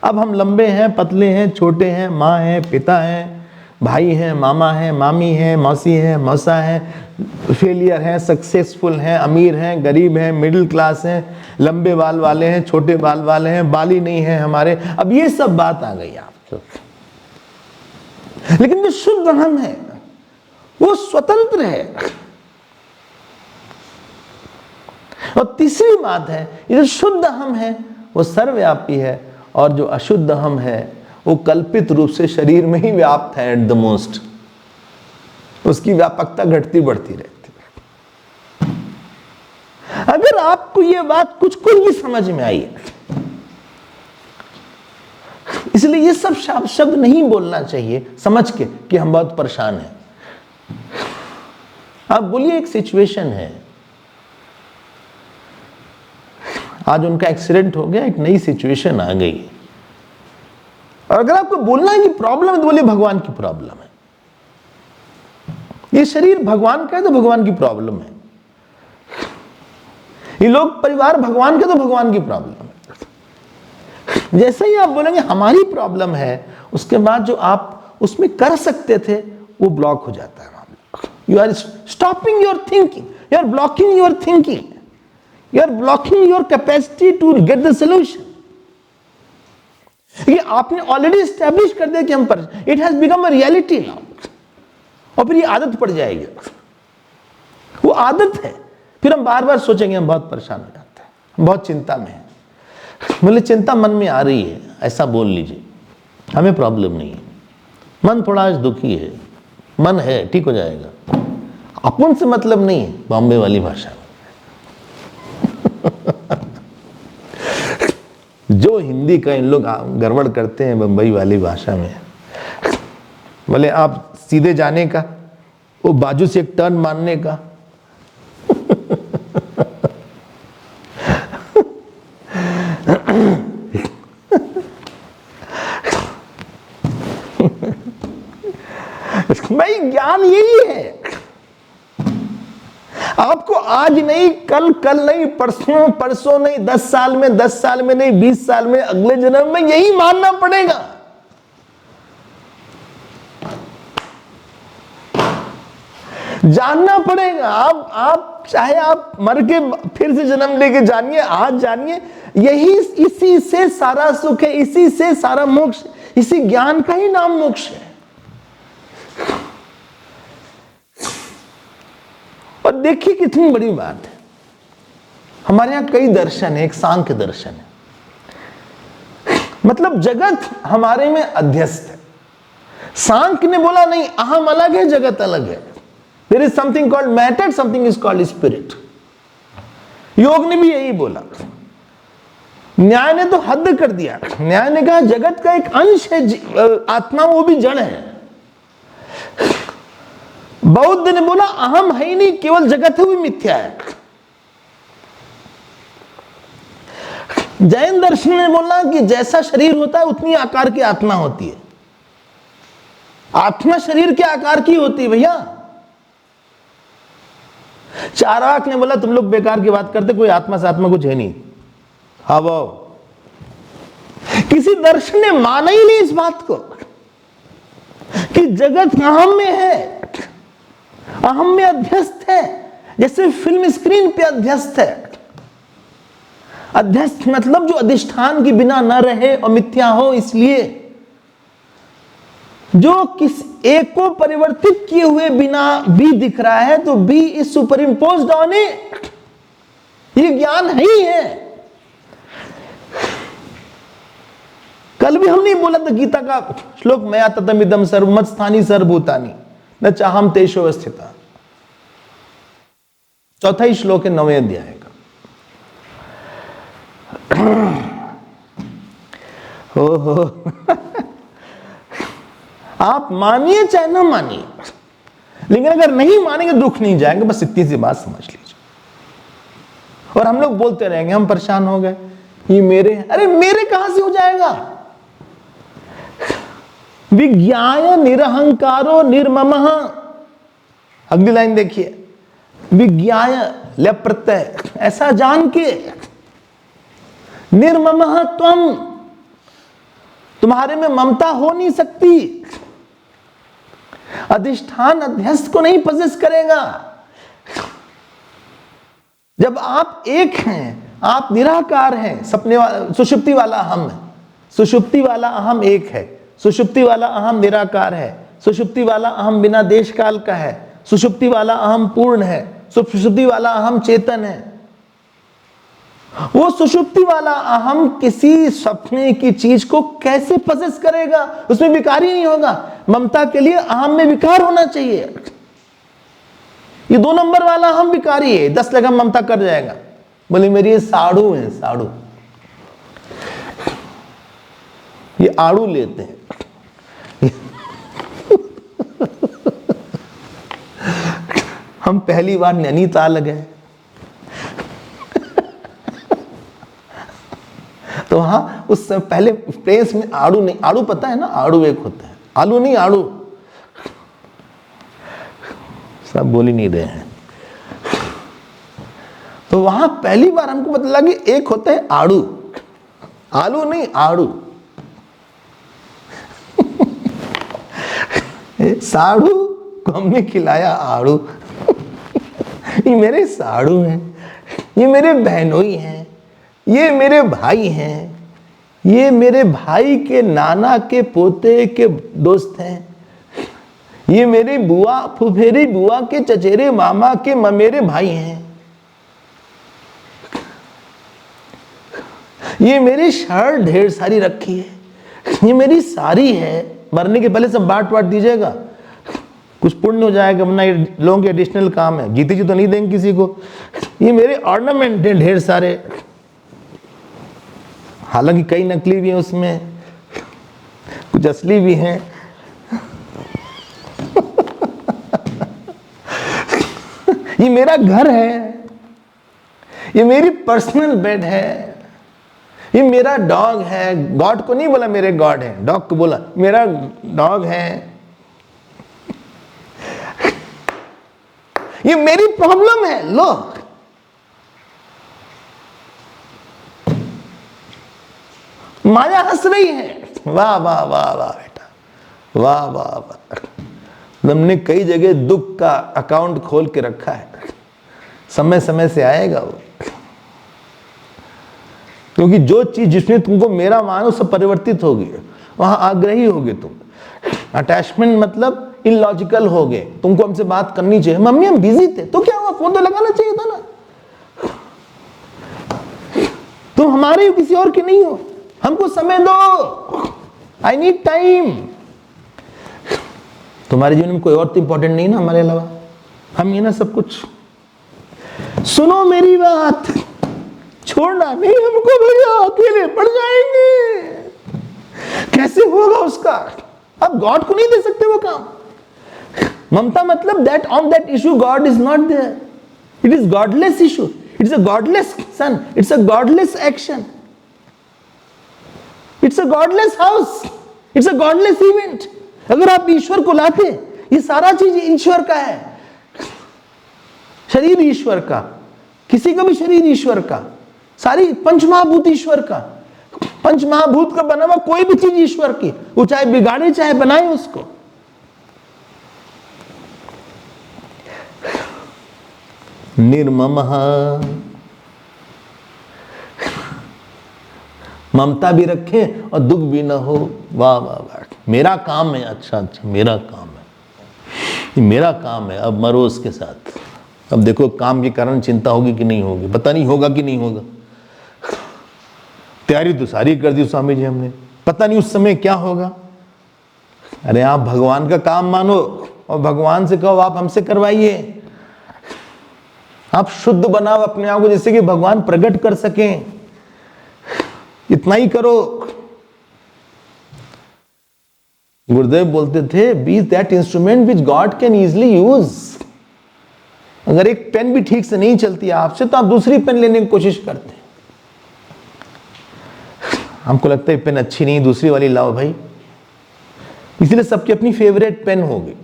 अब हम लंबे हैं, पतले हैं, छोटे हैं, माँ हैं, पिता हैं, भाई हैं, मामा हैं, मामी हैं, मौसी हैं, मौसा हैं, फेलियर हैं, सक्सेसफुल हैं, अमीर हैं, गरीब हैं, मिडिल क्लास हैं, लंबे बाल वाले हैं, छोटे बाल वाले हैं, बाली नहीं है हमारे। अब ये सब बात आ गई आपको। लेकिन जो शुद्ध हम है वो स्वतंत्र है। और तीसरी बात है, ये जो शुद्ध हम है वो सर्वव्यापी है, और जो अशुद्ध हम है वो कल्पित रूप से शरीर में ही व्याप्त है एट द मोस्ट। उसकी व्यापकता घटती बढ़ती रहती है। अगर आपको ये बात कुछ भी समझ में आई है, इसलिए ये सब शब्द नहीं बोलना चाहिए समझ के कि हम बहुत परेशान हैं। आप बोलिए, एक सिचुएशन है, आज उनका एक्सीडेंट हो गया, एक नई सिचुएशन आ गई, और अगर आपको बोलना है कि प्रॉब्लम है, तो बोलिए भगवान की प्रॉब्लम है। ये शरीर भगवान का है तो भगवान की प्रॉब्लम है। ये लोग परिवार भगवान का, तो भगवान की प्रॉब्लम है। जैसे ही आप बोलेंगे हमारी प्रॉब्लम है, उसके बाद जो आप उसमें कर सकते थे वो ब्लॉक हो जाता है। You are stopping your thinking, you are blocking your thinking, you are blocking your capacity to get the solution. ये आपने ऑलरेडी एस्टैब्लिश कर दिया कि हम पर, it has become a reality now, और फिर ये आदत पड़ जाएगी। वो आदत है, फिर हम बार बार सोचेंगे, हम बहुत परेशान हो जाते हैं, हम बहुत चिंता में हैं। बोले चिंता मन में आ रही है, ऐसा बोल लीजिए, हमें प्रॉब्लम नहीं है, मन थोड़ा आज दुखी है, मन है, ठीक हो जाएगा, अपन से मतलब नहीं है, बॉम्बे वाली भाषा में। जो हिंदी का इन लोग गड़बड़ करते हैं बंबई वाली भाषा में, बोले आप सीधे जाने का, वो बाजू से एक टर्न मारने का। भाई ज्ञान यही है। आपको आज नहीं, कल नहीं, परसों नहीं, 10 साल में नहीं, 20 साल में, अगले जन्म में यही मानना पड़ेगा। जानना पड़ेगा। आप चाहे आप मर के फिर से जन्म लेके जानिए, आज जानिए, यही, इसी से सारा सुख है, इसी से सारा मोक्ष, इसी ज्ञान का ही नाम मोक्ष है। और देखिए कितनी बड़ी बात है, हमारे यहां कई दर्शन है, एक सांख्य दर्शन है, मतलब जगत हमारे में अध्यस्त है। सांख्य ने बोला नहीं, अहम अलग है, जगत अलग है। There is something called matter, something is called spirit. योग ने भी यही बोला। न्याय ने तो हद कर दिया, न्याय ने कहा जगत का एक अंश है आत्मा, वो भी जड़ है। बौद्ध ने बोला अहम है ही नहीं, केवल जगत है, वो मिथ्या है। जैन दर्शन ने बोला कि जैसा शरीर होता है उतनी आकार की आत्मा होती है। आत्मा शरीर के आकार की होती है भैया। चार्वाक ने बोला तुम लोग बेकार की बात करते, कोई आत्मा से आत्मा कुछ है नहीं। हाँ वो किसी दर्शन ने माना ही नहीं इस बात को कि जगत अहम में है, अहम में अध्यस्त है, जैसे फिल्म स्क्रीन पे अध्यस्त है। अध्यस्त मतलब जो अधिष्ठान के बिना न रहे और मिथ्या हो, इसलिए जो किस एक को परिवर्तित किए हुए बिना बी दिख रहा है, तो B is superimposed on it. ये ज्ञान है ही है। कल भी हमने बोला था गीता का श्लोक, मया ततमिदं सर्वं मत्स्थानि सर्वभूतानि न चाहम तेषु अवस्थिता। चौथा ही श्लोक है 9वें अध्याय का। ओहो आप मानिए चाहे ना मानिए, लेकिन अगर नहीं मानेंगे दुख नहीं जाएंगे, बस इतनी सी बात समझ लीजिए। और हम लोग बोलते रहेंगे हम परेशान हो गए, ये मेरे, अरे मेरे कहां से हो जाएगा। विज्ञाय निरहंकारो निर्ममः, अगली लाइन देखिए, विज्ञाय ल प्रत्यय, ऐसा जान के, निर्ममः त्वम, तुम्हारे में ममता हो नहीं सकती। अधिष्ठान अध्यस्त को नहीं पजेस करेगा। जब आप एक हैं, आप निराकार हैं, सपने वाला सुषुप्ति वाला अहम है, सुषुप्ति वाला अहम एक है, सुषुप्ति वाला अहम निराकार है, सुषुप्ति वाला अहम बिना देश काल का है, सुषुप्ति वाला अहम पूर्ण है, सुषुप्ति वाला अहम चेतन है। वो सुषुप्ति वाला अहम किसी सपने की चीज को कैसे पजेस करेगा, उसमें विकार ही नहीं होगा। ममता के लिए अहम में विकार होना चाहिए। ये 2 नंबर वाला अहम विकारी है, 10 लगम ममता कर जाएगा। बोले मेरी ये साड़ू है, साड़ू, ये आड़ू लेते हैं। हम पहली बार नैनीताल गए तो वहां उस समय पहले प्लेस में आड़ू नहीं, आड़ू पता है ना, आड़ू एक होता है, आलू नहीं आड़ू, सब बोल ही नहीं रहे हैं। तो वहां पहली बार हमको पता लगा कि एक होता है आड़ू, आलू नहीं आड़ू। साड़ू को हमने खिलाया आड़ू। ये मेरे साड़ू हैं, ये मेरे बहनोई हैं, ये मेरे भाई हैं, ये मेरे भाई के नाना के पोते के दोस्त हैं, ये मेरी बुआ फुफेरी बुआ के चचेरे मामा के ममेरे भाई हैं, ये मेरी शर्ट ढेर सारी रखी है, ये मेरी सारी है। मरने के पहले सब बांट बांट दीजिएगा, कुछ पुण्य हो जाएगा, वरना ये लोगों के एडिशनल काम है, जीती जी तो नहीं देंगे किसी को। ये मेरे ऑर्नामेंट हैं ढेर सारे, हालांकि कई नकली भी हैं उसमें, कुछ असली भी हैं। ये मेरा घर है, ये मेरी पर्सनल बेड है, ये मेरा डॉग है। गॉड को नहीं बोला मेरे गॉड है, डॉग को बोला मेरा डॉग है। ये मेरी प्रॉब्लम है, लो। माया हंस रही है, वाह वाह वाह वाह बेटा, वाह वाह वाह। हमने कई जगह दुख का अकाउंट खोल के रखा है, समय समय से आएगा वो। क्योंकि जो चीज जिसने तुमको मेरा मानो सब परिवर्तित होगी, वहां आग्रही होगे तुम। अटैचमेंट मतलब इलॉजिकल हो गए, तुमको हमसे बात करनी चाहिए, मम्मी हम बिजी थे, तो क्या हुआ, फोन तो लगाना चाहिए था ना। तुम हमारे हो, किसी और के नहीं हो, हमको समय दो, आई नीड टाइम। तुम्हारे जीवन में कोई और तो इंपॉर्टेंट नहीं ना हमारे अलावा, हम ये ना सब कुछ। सुनो मेरी बात, छोड़ना नहीं हमको भैया, अकेले पड़ जाएंगे। कैसे होगा उसका, अब गॉड को नहीं दे सकते वो काम। ममता मतलब that on that issue God is not there. It is godless issue. It is a godless son. It's a godless action. It's a godless house, it's a godless event. अगर आप ईश्वर को लाते, ये सारा चीज ईश्वर का है, शरीर ईश्वर का, किसी का भी शरीर ईश्वर का, सारी पंचमहाभूत ईश्वर का, पंचमहाभूत का बना हुआ कोई भी चीज ईश्वर की, वो चाहे बिगाड़े चाहे बनाए उसको। निर्ममः, ममता भी रखे और दुख भी ना हो। वाह वाह वाह, मेरा काम है, अच्छा अच्छा मेरा काम है, ये मेरा काम है, अब मरो उसके साथ। अब देखो काम के कारण चिंता होगी कि नहीं होगी, पता नहीं होगा कि नहीं होगा। तैयारी तो सारी कर दी स्वामी जी हमने, पता नहीं उस समय क्या होगा। अरे आप भगवान का काम मानो और भगवान से कहो आप हमसे करवाइए। आप शुद्ध बनाओ अपने आप को, जैसे कि भगवान प्रकट कर सकें, इतना ही करो। गुरुदेव बोलते थे, be that instrument which God can easily use. अगर एक पेन भी ठीक से नहीं चलती आपसे, तो आप दूसरी पेन लेने की कोशिश करते हैं। हमको लगता है पेन अच्छी नहीं, दूसरी वाली लाओ भाई। इसलिए सबकी अपनी फेवरेट पेन होगी।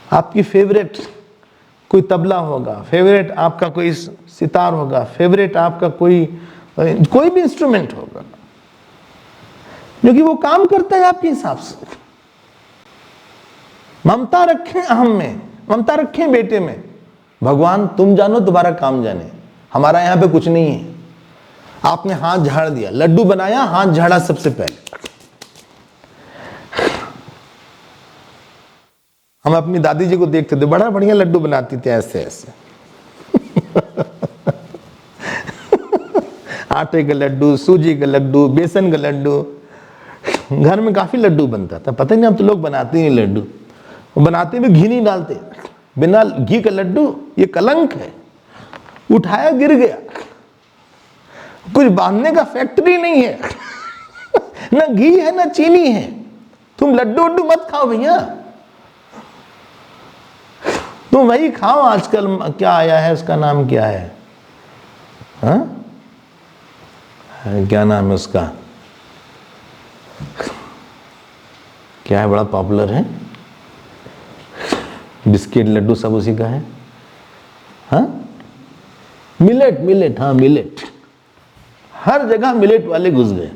आपकी फेवरेट कोई तबला होगा, फेवरेट आपका कोई सितार होगा, फेवरेट आपका कोई भी इंस्ट्रूमेंट होगा, क्योंकि वो काम करता है आपके हिसाब से। ममता रखें अहम में, ममता रखें बेटे में। भगवान तुम जानो, तुम्हारा काम जाने, हमारा यहां पे कुछ नहीं है। आपने हाथ झाड़ दिया, लड्डू बनाया, हाथ झाड़ा सबसे पहले। हम अपनी दादी जी को देखते थे, बड़ा बढ़िया लड्डू बनाती थी, ऐसे ऐसे आटे का लड्डू, सूजी का लड्डू, बेसन का लड्डू, घर में काफी लड्डू बनता था। पता नहीं अब तो लोग बनाते ही लड्डू, वो बनाते भी घी नहीं डालते। बिना घी का लड्डू ये कलंक है। उठाया गिर गया, कुछ बांधने का फैक्ट्री नहीं है ना घी है ना चीनी है। तुम लड्डू उड्डू मत खाओ भैया, तुम वही खाओ। आजकल क्या आया है, उसका नाम क्या है, हाँ क्या नाम है उसका, क्या है, बड़ा पॉपुलर है, बिस्किट लड्डू सब उसी का है, हाँ मिलेट, मिलेट, हाँ मिलेट। हर जगह मिलेट वाले घुस गए।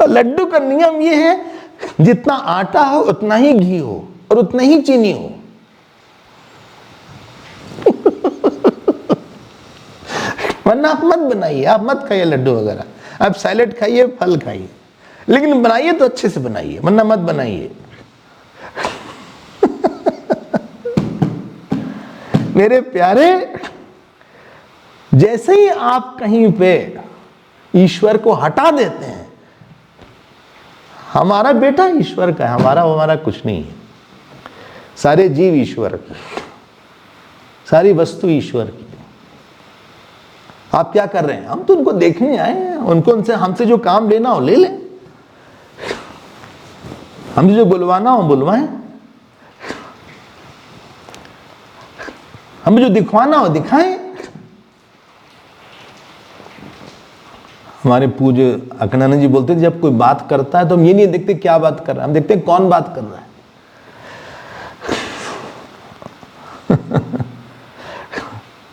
लड्डू का नियम ये है, जितना आटा हो उतना ही घी हो और उतना ही चीनी हो। वरना आप मत बनाइए, आप मत खाइए लड्डू वगैरह, आप सैलेड खाइए, फल खाइए, लेकिन बनाइए तो अच्छे से बनाइए, वरना मत बनाइए। मेरे प्यारे, जैसे ही आप कहीं पे ईश्वर को हटा देते हैं, हमारा बेटा ईश्वर का है, हमारा कुछ नहीं है। सारे जीव ईश्वर के, सारी वस्तु ईश्वर की। आप क्या कर रहे हैं? हम तो उनको देखने आए हैं, उनसे हमसे जो काम लेना हो ले लें, हमसे जो बुलवाना हो बुलवाएं, हमें जो दिखवाना हो दिखाएं। हमारे पूज्य अखंडानंद जी बोलते थे, जब कोई बात करता है तो हम ये नहीं देखते क्या बात कर रहा है, हम देखते हैं कौन बात कर रहा है।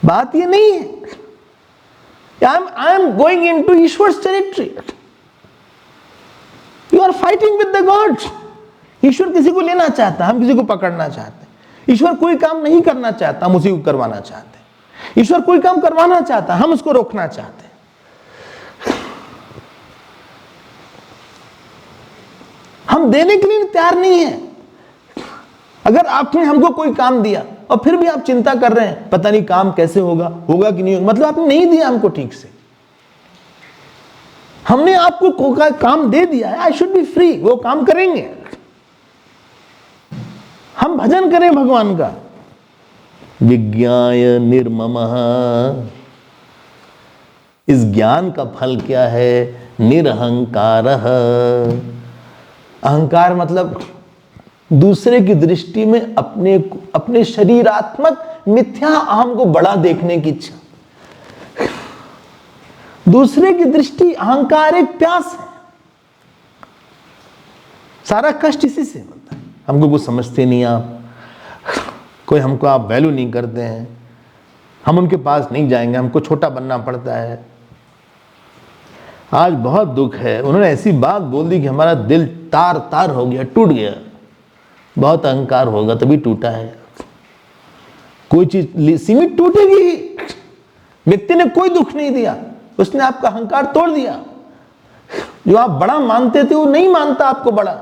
बात ये नहीं है, I am going into ईश्वर्स territory. You are fighting with the gods। ईश्वर किसी को लेना चाहता है, हम किसी को पकड़ना चाहते हैं। ईश्वर कोई काम नहीं करना चाहता, हम उसी को करवाना चाहते हैं। ईश्वर कोई काम करवाना चाहता है, हम उसको रोकना चाहते हैं। हम देने के लिए तैयार नहीं है। अगर आपने हमको कोई काम दिया और फिर भी आप चिंता कर रहे हैं, पता नहीं काम कैसे होगा, होगा कि नहीं होगा, मतलब आपने नहीं दिया हमको ठीक से। हमने आपको काम दे दिया है, आई शुड बी फ्री, वो काम करेंगे। हम भजन करें भगवान का। विज्ञाय निर्ममः, इस ज्ञान का फल क्या है? निरहंकारः। अहंकार मतलब दूसरे की दृष्टि में अपने शरीरात्मक मिथ्या अहम को बड़ा देखने की इच्छा, दूसरे की दृष्टि, अहंकार एक प्यास है। सारा कष्ट इसी से होता है। हमको कुछ समझते नहीं आप, कोई हमको आप वैल्यू नहीं करते हैं, हम उनके पास नहीं जाएंगे, हमको छोटा बनना पड़ता है। आज बहुत दुख है, उन्होंने ऐसी बात बोल दी कि हमारा दिल तार तार हो गया, टूट गया। बहुत अहंकार होगा तभी टूटा है। कोई चीज सीमित टूटेगी। व्यक्ति ने कोई दुख नहीं दिया, उसने आपका अहंकार तोड़ दिया। जो आप बड़ा मानते थे वो नहीं मानता आपको बड़ा।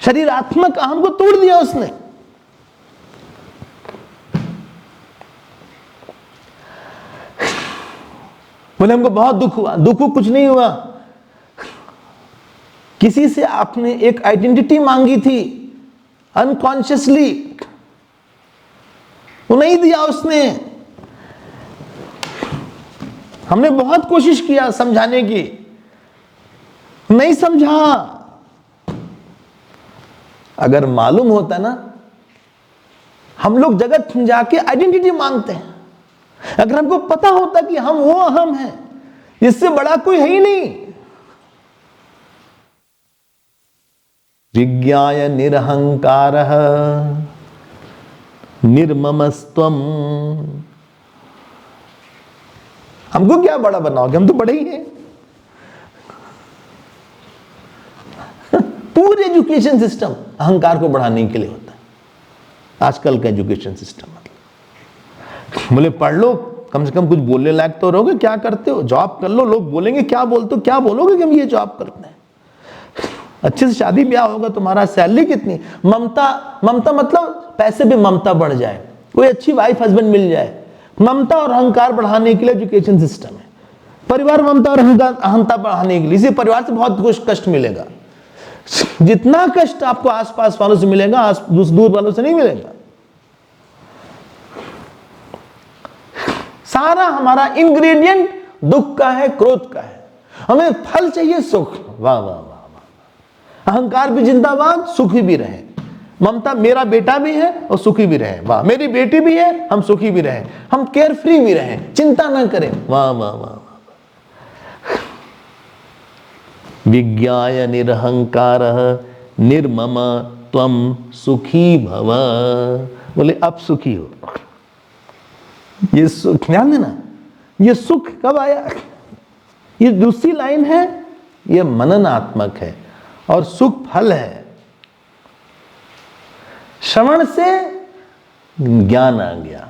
शरीरात्मक अहम को तोड़ दिया उसने। बोले हमको बहुत दुख हुआ। दुख कुछ नहीं हुआ, किसी से आपने एक आइडेंटिटी मांगी थी अनकॉन्शियसली, वो नहीं दिया उसने। हमने बहुत कोशिश किया समझाने की, नहीं समझा। अगर मालूम होता ना, हम लोग जगत में जाके आइडेंटिटी मांगते हैं। अगर हमको पता होता कि हम वो अहम हैं, इससे बड़ा कोई है ही नहीं। विज्ञाय निरहंकारः निर्ममस्त्वम्। हमको क्या बड़ा बनाओगे, हम तो बड़े ही हैं। पूरे एजुकेशन सिस्टम अहंकार को बढ़ाने के लिए होता है। आजकल का एजुकेशन सिस्टम मतलब बोले पढ़ लो, कम से कम कुछ बोलने लायक तो रहोगे, क्या करते हो, जॉब कर लो, लोग बोलेंगे क्या बोलते हो, क्या बोलोगे कि हम ये जॉब करते हैं। अच्छे से शादी ब्याह होगा, तुम्हारा सैलरी कितनी, ममता, ममता मतलब पैसे पे ममता बढ़ जाए, कोई अच्छी वाइफ हस्बैंड मिल जाए। ममता और अहंकार बढ़ाने के लिए एजुकेशन सिस्टम है। परिवार ममता और अहंता बढ़ाने के लिए, इसी परिवार से बहुत कुछ कष्ट मिलेगा। जितना कष्ट आपको आसपास वालों से मिलेगा, दूर वालों से नहीं मिलेगा। सारा हमारा इंग्रेडिएंट दुख का है, क्रोध का है। हमें फल चाहिए सुख, वाह वाह वाह वाह। अहंकार भी जिंदाबाद, सुखी भी रहे। ममता, मेरा बेटा भी है और सुखी भी रहे, वाह। मेरी बेटी भी है, हम सुखी भी रहे, हम केयर फ्री भी रहे, चिंता ना करें, वाह वाह वाह। विज्ञाय निरहंकारः निर्मम त्वं सुखी भव। बोले अब सुखी हो। ये सुख, ध्यान देना, ये सुख कब आया? ये दूसरी लाइन है, ये मननात्मक है और सुख फल है। श्रवण से ज्ञान आ गया,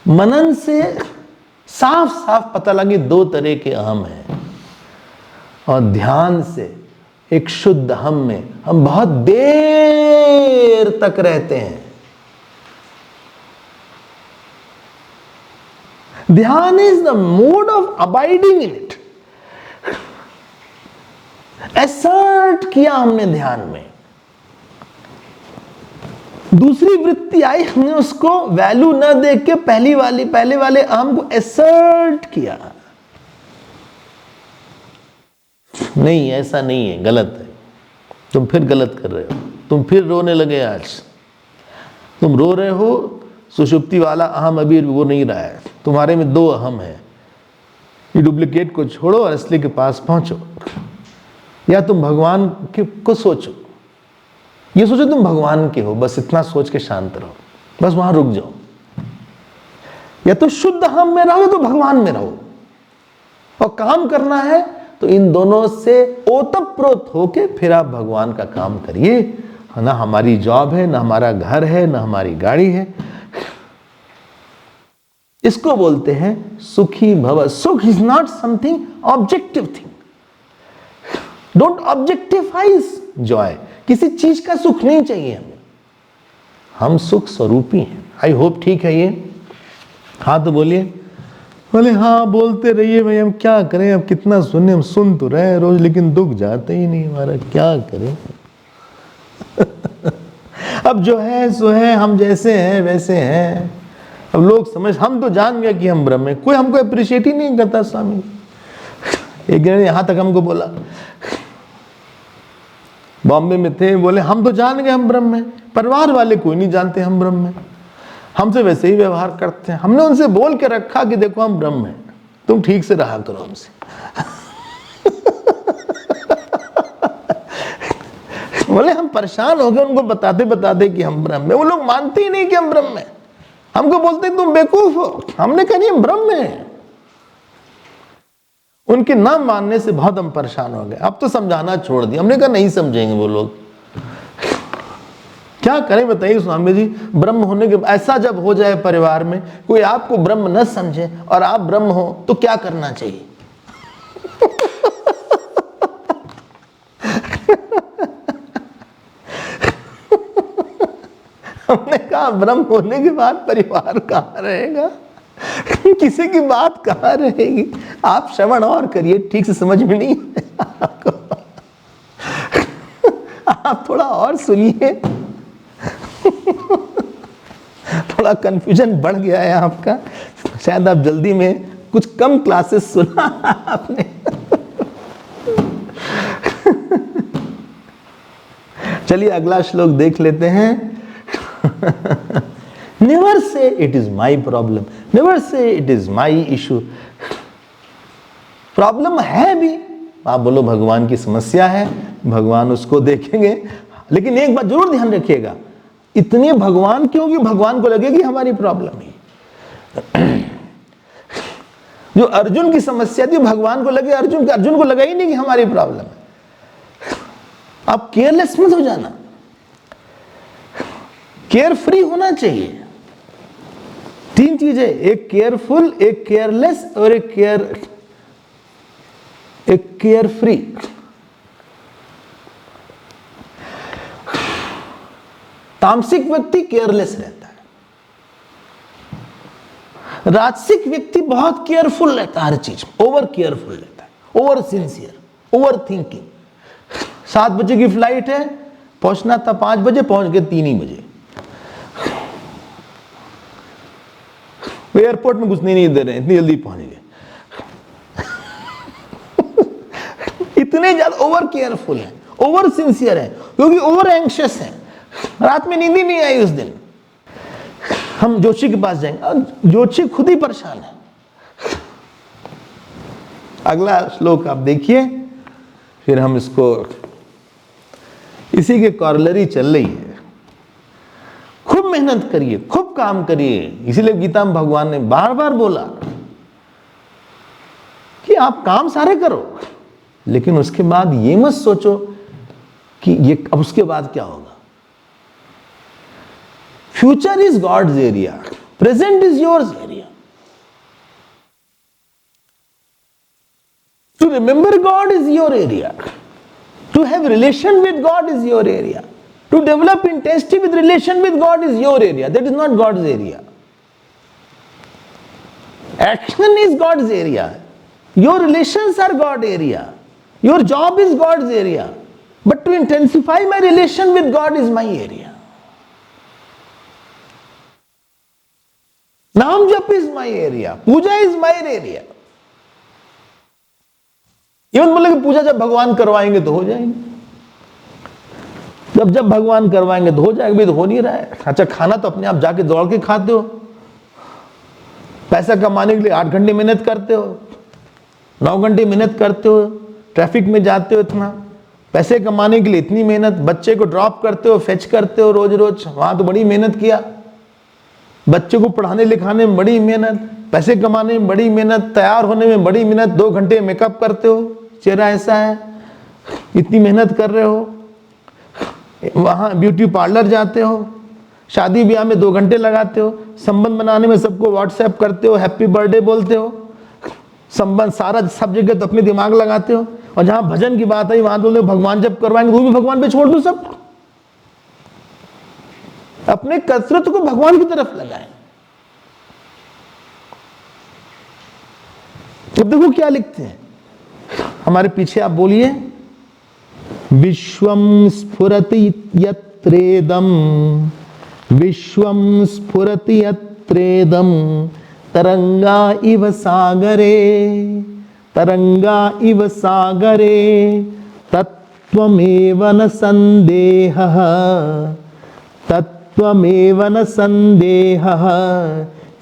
मनन से साफ साफ पता लगे दो तरह के अहम हैं, और ध्यान से एक शुद्ध हम में हम बहुत देर तक रहते हैं। ध्यान is the mode of abiding in it. एसर्ट किया हमने ध्यान में, दूसरी वृत्ति आई, हमने उसको वैल्यू न देख के पहले वाले अहम को एसर्ट किया। नहीं, ऐसा नहीं है, गलत है, तुम फिर गलत कर रहे हो, तुम फिर रोने लगे। आज तुम रो रहे हो, सुषुप्ति वाला अहम अभी वो नहीं रहा है, तुम्हारे में दो अहम है। ये डुप्लीकेट को छोड़ो और असली के पास पहुंचो। या तुम भगवान को सोचो, ये सोचो तुम भगवान के हो, बस इतना सोच के शांत रहो, बस वहां रुक जाओ। या तो शुद्ध अहम में रहो, तो भगवान में रहो। और काम करना है तो इन दोनों से ओतप्रोत होके फिर आप भगवान का काम करिए। ना हमारी जॉब है, ना हमारा घर है, ना हमारी गाड़ी है। इसको बोलते हैं सुखी भव। सुख is not something objective thing. Don't objectifies joy. किसी चीज का सुख नहीं चाहिए हमें, हम सुख स्वरूपी हैं। आई होप ठीक है ये। हाँ तो बोलिए। बोले हाँ बोलते रहिए भाई, हम क्या करें, अब कितना सुने, हम सुन तो रहे रोज, लेकिन दुख जाते ही नहीं हमारा, क्या करें। अब जो है सो है, हम जैसे हैं वैसे हैं। अब लोग समझ, हम तो जान गए कि हम ब्रह्म हैं, कोई हमको अप्रिशिएट ही नहीं करता। स्वामी एक दिन यहां तक हमको बोला, बॉम्बे में थे, बोले हम तो जान गए हम ब्रह्म हैं, परिवार वाले कोई नहीं जानते हम ब्रह्म हैं, हमसे वैसे ही व्यवहार करते हैं। हमने उनसे बोल के रखा कि देखो हम ब्रह्म हैं, तुम ठीक से रहा करो हमसे। बोले हम परेशान हो गए उनको बताते बताते कि हम ब्रह्म हैं। वो लोग मानते ही नहीं कि हम ब्रह्म हैं, हमको बोलते तुम बेवकूफ हो। हमने कहा नहीं हम ब्रह्म हैं। उनके ना मानने से बहुत हम परेशान हो गए। अब तो समझाना छोड़ दिया, हमने कहा नहीं समझेंगे वो लोग, क्या करें बताइए स्वामी जी। ब्रह्म होने के ऐसा जब हो जाए परिवार में कोई आपको ब्रह्म न समझे और आप ब्रह्म हो तो क्या करना चाहिए? हमने कहा ब्रह्म होने के बाद परिवार कहाँ रहेगा, किसी की बात कहाँ रहेगी। आप श्रवण और करिए, ठीक से समझ में नहीं आपको। आप थोड़ा और सुनिए, थोड़ा कंफ्यूजन बढ़ गया है आपका, शायद आप जल्दी में कुछ कम क्लासेस सुना आपने। चलिए अगला श्लोक देख लेते हैं। Never say it is my problem, never say it is my issue. Problem है भी, आप बोलो भगवान की समस्या है, भगवान उसको देखेंगे, लेकिन एक बात जरूर ध्यान रखिएगा, इतने भगवान क्योंकि भगवान को लगेगी हमारी प्रॉब्लम ही। जो अर्जुन की समस्या थी भगवान को लगे, अर्जुन को लगा ही नहीं कि हमारी प्रॉब्लम है। आप केयरलेस मत हो जाना, केयर फ्री होना चाहिए। तीन चीजें, एक केयरफुल, एक केयरलेस और एक केयर फ्री। तामसिक व्यक्ति केयरलेस रहता है, राजसिक व्यक्ति बहुत केयरफुल रहता है, हर चीज ओवर केयरफुल रहता है, ओवर सिंसियर, ओवर थिंकिंग। 7 बजे की फ्लाइट है, पहुंचना था 5 बजे, पहुंच गए 3 ही बजे। एयरपोर्ट में घुसने नहीं दे रहे, इतनी जल्दी पहुंच गए। इतने ज्यादा ओवर केयरफुल है, ओवर सिंसियर है, क्योंकि ओवर एंग्शियस है। रात में नींद ही नहीं आई उस दिन। हम जोशी के पास जाएंगे, जोशी खुद ही परेशान है। अगला श्लोक आप देखिए, फिर हम इसको, इसी के कॉरलरी चल रही है। खूब मेहनत करिए, खूब काम करिए। इसीलिए गीता में भगवान ने बार बार बोला कि आप काम सारे करो, लेकिन उसके बाद ये मत सोचो कि ये अब उसके बाद क्या होगा। Future is God's area, present is yours area. To remember God is your area, to have relation with God is your area, to develop intensity with relation with God is your area, that is not God's area. Action is God's area, your relations are God area, your job is God's area, but to intensify my relation with God is my area. Naam jap is my area, puja is my area. even बोले कि पूजा जब भगवान करवाएंगे तो हो जाएंगे, जब भगवान करवाएंगे तो हो जाएगा, भी तो हो नहीं रहा है। अच्छा खाना तो अपने आप जाके दौड़ के खाते हो, पैसा कमाने के लिए 8 घंटे मेहनत करते हो, 9 घंटे मेहनत करते हो, ट्रैफिक में जाते हो, इतना पैसे कमाने के लिए इतनी मेहनत, बच्चे को ड्रॉप करते हो, फेच करते हो रोज रोज, वहां तो बड़ी मेहनत किया, बच्चे को पढ़ाने लिखाने में बड़ी मेहनत, पैसे कमाने में बड़ी मेहनत, तैयार होने में बड़ी मेहनत, 2 घंटे मेकअप करते हो, चेहरा ऐसा है, इतनी मेहनत कर रहे हो, वहां ब्यूटी पार्लर जाते हो, शादी ब्याह में 2 घंटे लगाते हो, संबंध बनाने में सबको व्हाट्सएप करते हो, हैप्पी बर्थडे बोलते हो, संबंध सारा सब जगह तो अपने दिमाग लगाते हो, और जहां भजन की बात आई वहां तो भगवान जब करवाएंगे वो भी भगवान पे छोड़ दो सब, अपने कसरत को भगवान की तरफ लगाएं। तो देखो क्या लिखते हैं हमारे पीछे, आप बोलिए, विश्वम स्फुरति यत्रेदम, विश्वम स्फुरति यत्रेदम, तरंगा इव सागरे, तरंगा इव सागरे, तत्त्वमेव न संदेहः, तत्त्वमेव न संदेहः,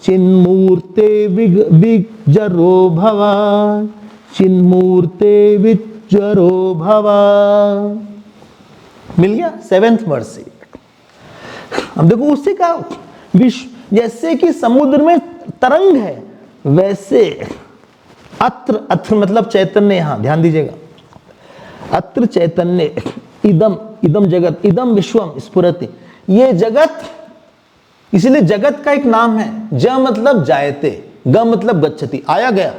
चिन्मूर्ते विज्जरो भव, चिन्मूर्ते विज्जरो भव। मिल गया 7th वर्स से। अब देखो उससे का विश्व, जैसे कि समुद्र में तरंग है वैसे अत्र, अत्र मतलब चैतन्य, यहां ध्यान दीजिएगा, अत्र चैतन्य, इदम, इदम जगत, इदम विश्वम स्फुरति, ये जगत, इसलिए जगत का एक नाम है। ज मतलब जायते, ग मतलब गच्छति, आया गया।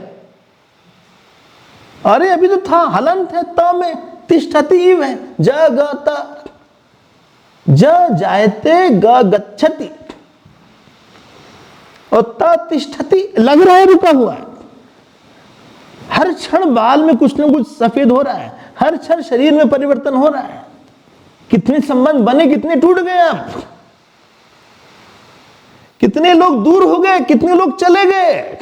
अरे अभी तो था, हलंत है, त में तिष्ठति इव है, ज ग त, ज जायते, ग गच्छति और त तिष्ठति, लग रहा है रुका हुआ है। हर क्षण बाल में कुछ न कुछ सफेद हो रहा है, हर क्षण शरीर में परिवर्तन हो रहा है। कितने संबंध बने, कितने टूट गए, आप कितने लोग दूर हो गए, कितने लोग चले गए।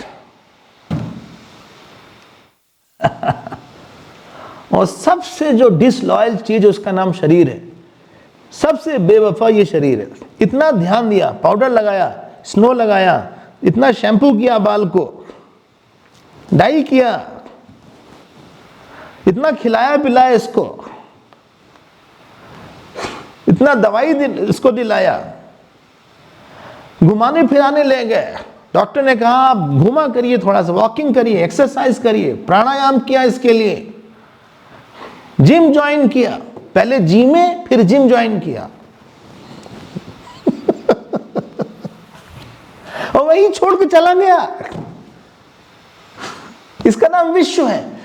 और सबसे जो डिसलॉयल चीज है उसका नाम शरीर है। सबसे बेवफा ये शरीर है। इतना ध्यान दिया, पाउडर लगाया, स्नो लगाया, इतना शैम्पू किया, बाल को डाई किया, इतना खिलाया पिलाया इसको, इतना दवाई इसको दिलाया, घुमाने फिराने ले गए। डॉक्टर ने कहा आप घुमा करिए, थोड़ा सा वॉकिंग करिए, एक्सरसाइज करिए, प्राणायाम किया इसके लिए, जिम ज्वाइन किया, पहले जिमे फिर जिम ज्वाइन किया और वही छोड़ के चला गया। इसका नाम विश्व है।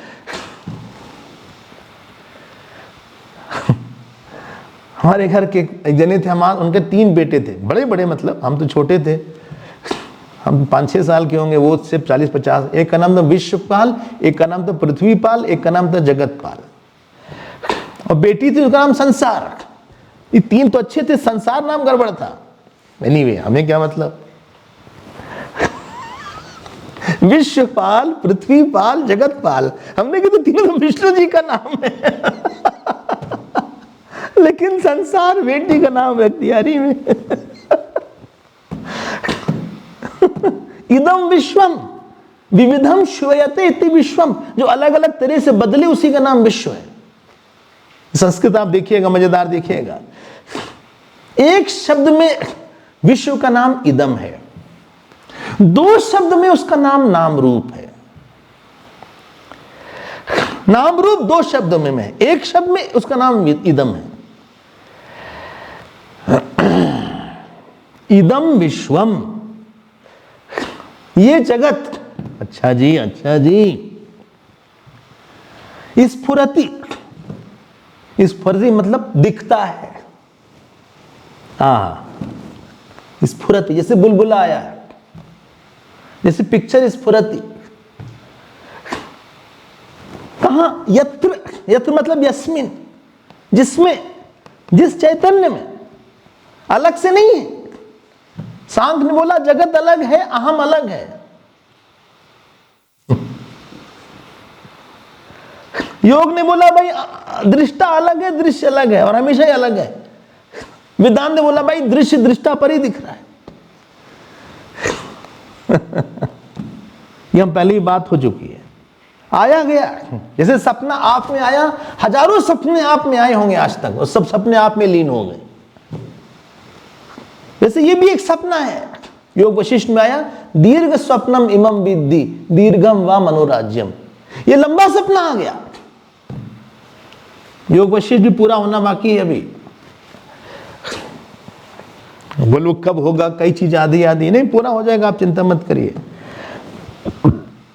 हमारे घर के एक जने थे, हमारे उनके 3 बेटे थे, बड़े बड़े, मतलब हम तो छोटे थे, हम 5-6 साल के होंगे, वो सिर्फ 40-50। एक का नाम था विश्वपाल, एक का नाम था पृथ्वीपाल, एक का नाम था जगतपाल, और बेटी थी उसका नाम संसार। ये 3 तो अच्छे थे, संसार नाम गड़बड़ था। एनीवे, हमें क्या मतलब। विश्वपाल, पृथ्वीपाल, जगतपाल, हमने कहा तो तीनों तो विष्णु जी का नाम है लेकिन संसार बेटी का नाम रख दिया री में। इदम विश्वम विविधम श्वयते इति विश्वम, जो अलग अलग तरह से बदले उसी का नाम विश्व है। संस्कृत आप देखिएगा, मजेदार देखिएगा, एक शब्द में विश्व का नाम इदम है, 2 शब्द में उसका नाम नाम रूप है। नाम रूप 2 शब्दों में है, एक शब्द में उसका नाम इदम है। इदम विश्वम, ये जगत। अच्छा जी, अच्छा जी। स्फुरति, स्फुरति मतलब दिखता है। स्फुरति जैसे बुलबुला आया है, जैसे पिक्चर स्फुरति। कहां? यत्र, यत्र मतलब यस्मिन, जिसमें, जिस चैतन्य में, अलग से नहीं है। सांख्य ने बोला जगत अलग है, अहम अलग है। योग ने बोला भाई दृष्टा अलग है, दृश्य अलग है और हमेशा ही अलग है। वेदांत ने बोला भाई दृश्य दृष्टा पर ही दिख रहा है। ये हम पहले ही बात हो चुकी है। आया गया, जैसे सपना आप में आया, हजारों सपने आप में आए होंगे आज तक और सब सपने आप में लीन हो गए। वैसे ये भी एक सपना है। योग वशिष्ठ में आया, दीर्घ स्वप्नम इमम विद्धि दीर्घम व मनोराज्यम, ये लंबा सपना आ गया। योग वशिष्ठ भी पूरा होना बाकी है अभी। बोलो कब होगा, कई चीज आधी आधी नहीं, पूरा हो जाएगा, आप चिंता मत करिए।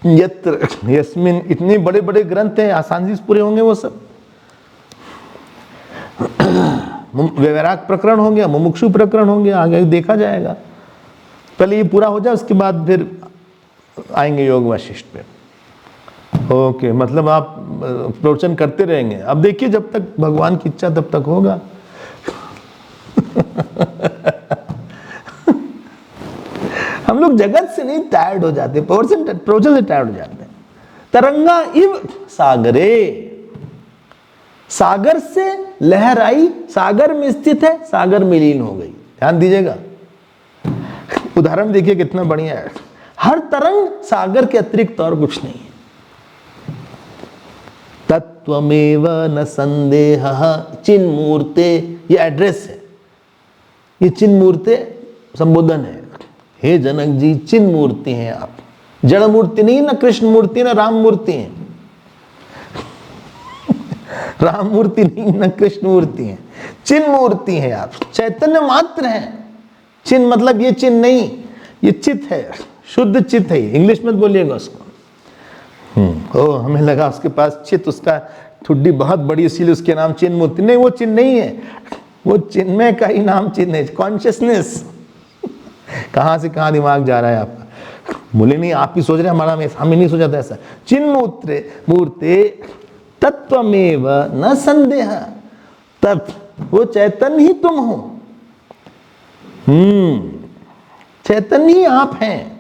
यत्र यस्मिन, इतने बड़े बड़े ग्रंथ हैं, आसानी से पूरे होंगे वो सब। वैराग प्रकरण हो गया, मुमुक्षु प्रकरण हो गया, आगे देखा जाएगा। पहले ये पूरा हो जाए, उसके बाद फिर आएंगे योग वशिष्ठ पे। ओके, मतलब आप प्रवचन करते रहेंगे। अब देखिए जब तक भगवान की इच्छा तब तक होगा। हम लोग जगत से नहीं टायर्ड हो जाते, प्रवचन से टायर्ड हो जाते हैं। तरंगा इव सागरे, सागर से लहर आई, सागर में स्थित है, सागर में लीन हो गई। ध्यान दीजिएगा, उदाहरण देखिए कितना बढ़िया है। हर तरंग सागर के अतिरिक्त और कुछ नहीं है। तत्वमेव न संदेह चिन्मूर्ते, ये एड्रेस है, ये चिन्मूर्ते संबोधन है। हे जनक जी, चिन्मूर्ति हैं आप, जड़ मूर्ति नहीं, ना कृष्ण मूर्ति ना राम मूर्ति है। राम मूर्ति नहीं ना कृष्ण मूर्ति है, चिन्ह मूर्ति है आप, चैतन्य मात्र है। चिन्ह मतलब ये चिन्ह नहीं, ये चित्त है, शुद्ध चित्त है। इंग्लिश में बोलिएगा उसको। ओ, हमें लगा उसके पास चित्त, उसका ठुड्डी बहुत बड़ी इसीलिए उसके नाम चिन्ह मूर्ति। नहीं, वो चिन्ह नहीं है, वो चिन्मय का ही नाम चिन्ह है, कॉन्शियसनेस। कहां से कहां दिमाग जा रहा है आपका। बोले नहीं, आप ही सोच रहे हमारा, हमें नहीं सोचा था ऐसा। चिन्ह मूर्ते तत्वमेव न संदेह, तत्व वो चैतन्य ही तुम हो। चैतन्य ही आप हैं।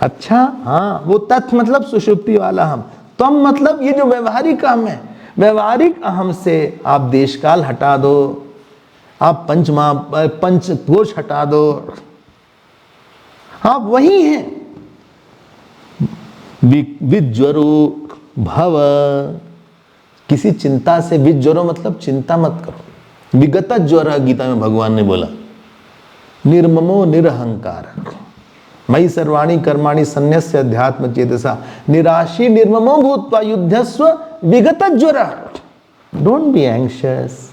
अच्छा, हाँ, वो तत्व मतलब सुषुप्ति वाला हम, तुम मतलब ये जो व्यवहारिक हम है। व्यवहारिक अहम से आप देश काल हटा दो, आप पंचकोश हटा दो, आप वही हैं। विज्वरो भव, किसी चिंता से, विज्वरो मतलब चिंता मत करो। विगत ज्वर, गीता में भगवान ने बोला। निर्ममो निरहंकार, मयि सर्वाणि कर्माणि सन्न्यस्य अध्यात्म चेतसा निराशी निर्ममो भूत्वा युद्धस्व विगत ज्वर। Don't be anxious,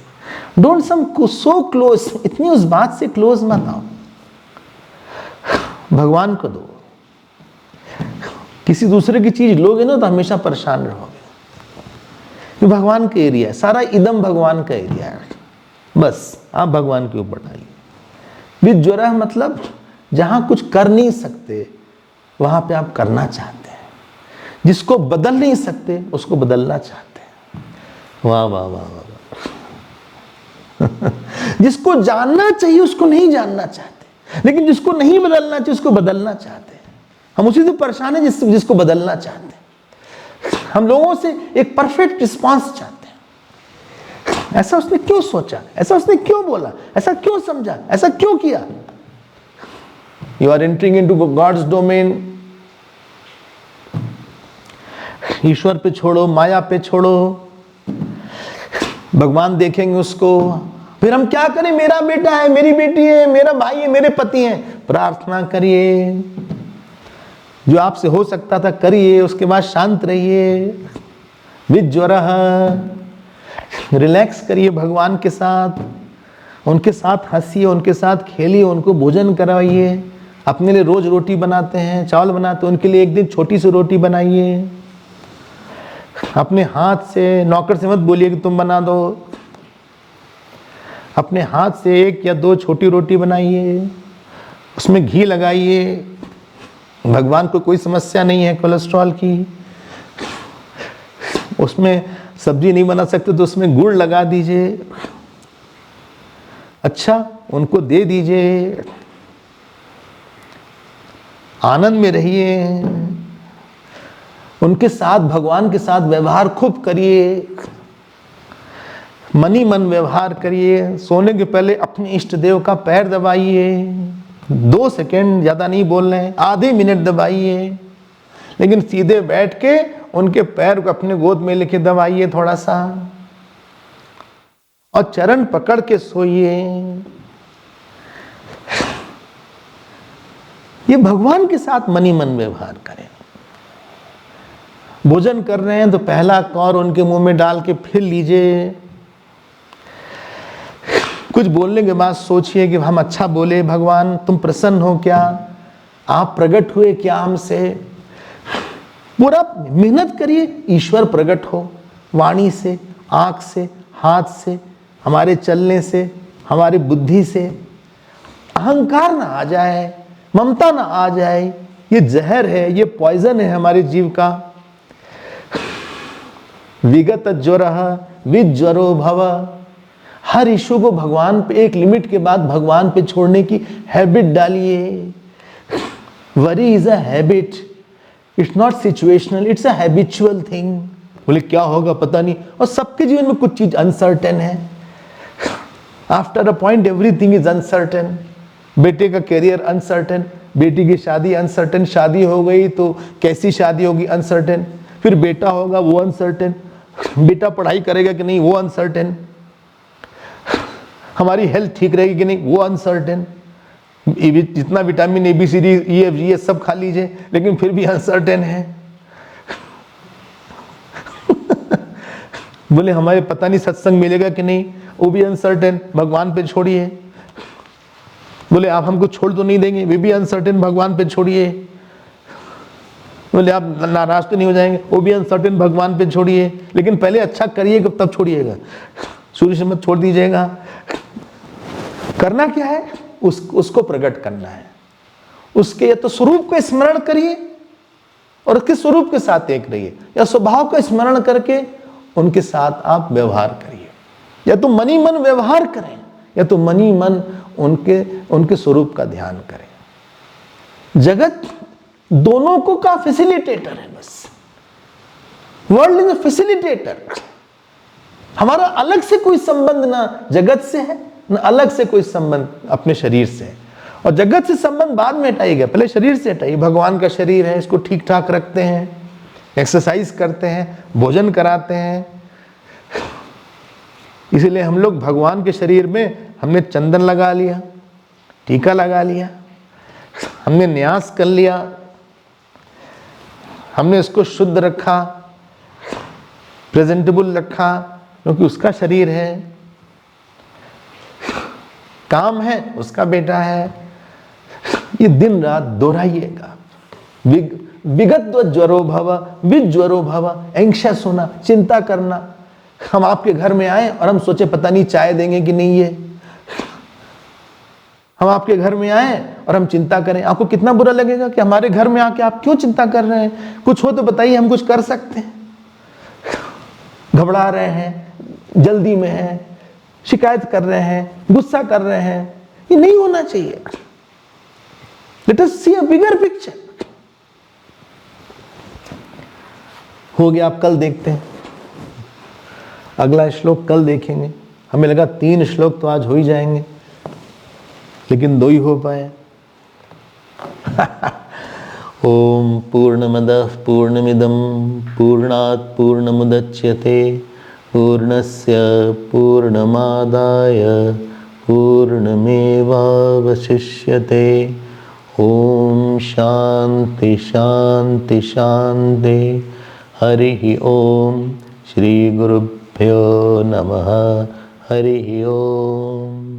don't some so close, इतनी उस बात से क्लोज मत आओ। भगवान को दो। किसी दूसरे की चीज लोगे ना तो हमेशा परेशान रहोगे। ये भगवान का एरिया है, सारा इदम भगवान का एरिया है। बस आप भगवान के ऊपर डालिए। विज्वरः मतलब जहां कुछ कर नहीं सकते वहां पे आप करना चाहते हैं, जिसको बदल नहीं सकते उसको बदलना चाहते हैं। वाह वाह वाह वाह। जिसको जानना चाहिए उसको नहीं जानना चाहते, लेकिन जिसको नहीं बदलना चाहिए उसको बदलना चाहते हैं। हम उसी से परेशान हैं जिसको बदलना चाहते हैं। हम लोगों से एक परफेक्ट रिस्पांस चाहते हैं। ऐसा उसने क्यों सोचा, ऐसा उसने क्यों बोला, ऐसा क्यों समझा, ऐसा क्यों किया। You are entering into God's domain. ईश्वर पे छोड़ो, माया पे छोड़ो, भगवान देखेंगे उसको। फिर हम क्या करें, मेरा बेटा है, मेरी बेटी है, मेरा भाई है, मेरे पति हैं। प्रार्थना करिए, जो आपसे हो सकता था करिए, उसके बाद शांत रहिए। विज्वरः, रिलैक्स करिए भगवान के साथ, उनके साथ हंसिए, उनके साथ खेलिए, उनको भोजन कराइए। अपने लिए रोज रोटी बनाते हैं, चावल बनाते हैं, उनके लिए एक दिन छोटी सी रोटी बनाइए। अपने हाथ से, नौकर से मत बोलिए कि तुम बना दो, अपने हाथ से 1 या 2 छोटी रोटी बनाइए, उसमें घी लगाइए। भगवान को कोई समस्या नहीं है कोलेस्ट्रॉल की। उसमें सब्जी नहीं बना सकते तो उसमें गुड़ लगा दीजिए। अच्छा, उनको दे दीजिए, आनंद में रहिए, उनके साथ, भगवान के साथ व्यवहार खूब करिए, मनी मन व्यवहार करिए। सोने के पहले अपने इष्ट देव का पैर दबाइए, 2 सेकेंड, ज्यादा नहीं बोल रहे हैं, आधे मिनट दबाइए, लेकिन सीधे बैठ के उनके पैर को अपने गोद में लेके दबाइए थोड़ा सा, और चरण पकड़ के सोइए। ये भगवान के साथ मनी मन व्यवहार करें। भोजन कर रहे हैं तो पहला कौर उनके मुंह में डाल के फिर लीजिए। कुछ बोलने के बाद सोचिए कि हम अच्छा बोले, भगवान तुम प्रसन्न हो क्या, आप प्रकट हुए क्या हमसे। पूरा मेहनत करिए, ईश्वर प्रकट हो वाणी से, आंख से, हाथ से, हमारे चलने से, हमारी बुद्धि से। अहंकार ना आ जाए, ममता ना आ जाए, ये जहर है, ये पॉइजन है हमारे जीव का। विगत ज्वरः विज्वरो भव। हर इशू को भगवान पे, एक लिमिट के बाद भगवान पे छोड़ने की हैबिट डालिए। Worry is a habit, it's not situational, it's a habitual thing. बोले क्या होगा पता नहीं, और सबके जीवन में कुछ चीज अनसर्टेन है। After a point everything is uncertain. बेटे का करियर अनसर्टेन, बेटी की शादी अनसर्टेन, शादी हो गई तो कैसी शादी होगी अनसर्टेन, फिर बेटा होगा वो अनसर्टेन, बेटा पढ़ाई करेगा कि नहीं वो अनसर्टेन, हमारी हेल्थ ठीक रहेगी कि नहीं वो अनसर्टेन, जितना विटामिन ABCD E सब खा लीजिए लेकिन फिर भी अनसर्टेन है। बोले हमारे पता नहीं सत्संग मिलेगा कि नहीं, वो भी अनसर्टेन, भगवान पे छोड़िए। बोले आप हमको छोड़ तो नहीं देंगे, वे भी अनसर्टेन, भगवान पे छोड़िए। बोले आप नाराज तो नहीं हो जाएंगे, वो भी अनसर्टेन, भगवान पे छोड़िए। लेकिन पहले अच्छा करिएगा तब छोड़िएगा, शुरू से मत छोड़ दीजिएगा। करना क्या है, उसको प्रकट करना है, उसके या तो स्वरूप को स्मरण करिए और उसके स्वरूप के साथ एक रहिए, या स्वभाव का स्मरण करके उनके साथ आप व्यवहार करिए, या तो मनी मन व्यवहार करें या तो मनी मन उनके स्वरूप का ध्यान करें। जगत दोनों को का फैसिलिटेटर है, बस वर्ल्ड इज अ फैसिलिटेटर। हमारा अलग से कोई संबंध ना जगत से है ना अलग से कोई संबंध अपने शरीर से है, और जगत से संबंध बाद में हटाइएगा, पहले शरीर से हटाइए। भगवान का शरीर है, इसको ठीक ठाक रखते हैं, एक्सरसाइज करते हैं, भोजन कराते हैं। इसीलिए हम लोग भगवान के शरीर में हमने चंदन लगा लिया, टीका लगा लिया, हमने न्यास कर लिया, हमने इसको शुद्ध रखा, प्रेजेंटेबल रखा, क्योंकि उसका शरीर है, काम है, उसका बेटा है। ये दिन रात दोहराइएगा। विगत ज्वरो भव विज्वरो भव, एंग्शियस होना, चिंता करना। हम आपके घर में आए और हम सोचे पता नहीं चाय देंगे कि नहीं, ये हम आपके घर में आए और हम चिंता करें, आपको कितना बुरा लगेगा कि हमारे घर में आके आप क्यों चिंता कर रहे हैं, कुछ हो तो बताइए, हम कुछ कर सकते हैं। घबरा रहे हैं, जल्दी में हैं, शिकायत कर रहे हैं, गुस्सा कर रहे हैं, ये नहीं होना चाहिए। लेट अस सी अ बिगर पिक्चर। हो गया, आप कल देखते हैं, अगला श्लोक कल देखेंगे। हमें लगा 3 श्लोक तो आज हो ही जाएंगे, लेकिन 2 ही हो पाए। ओम पूर्णमदः पूर्णमिदं पूर्णात् पूर्णमुदच्यते पूर्णस्य पूर्णमादाय पूर्णमेवावशिष्यते। ओम शांति शांति शांति। हरि ओम। श्री गुरुभ्यो नमः। हरि ओम।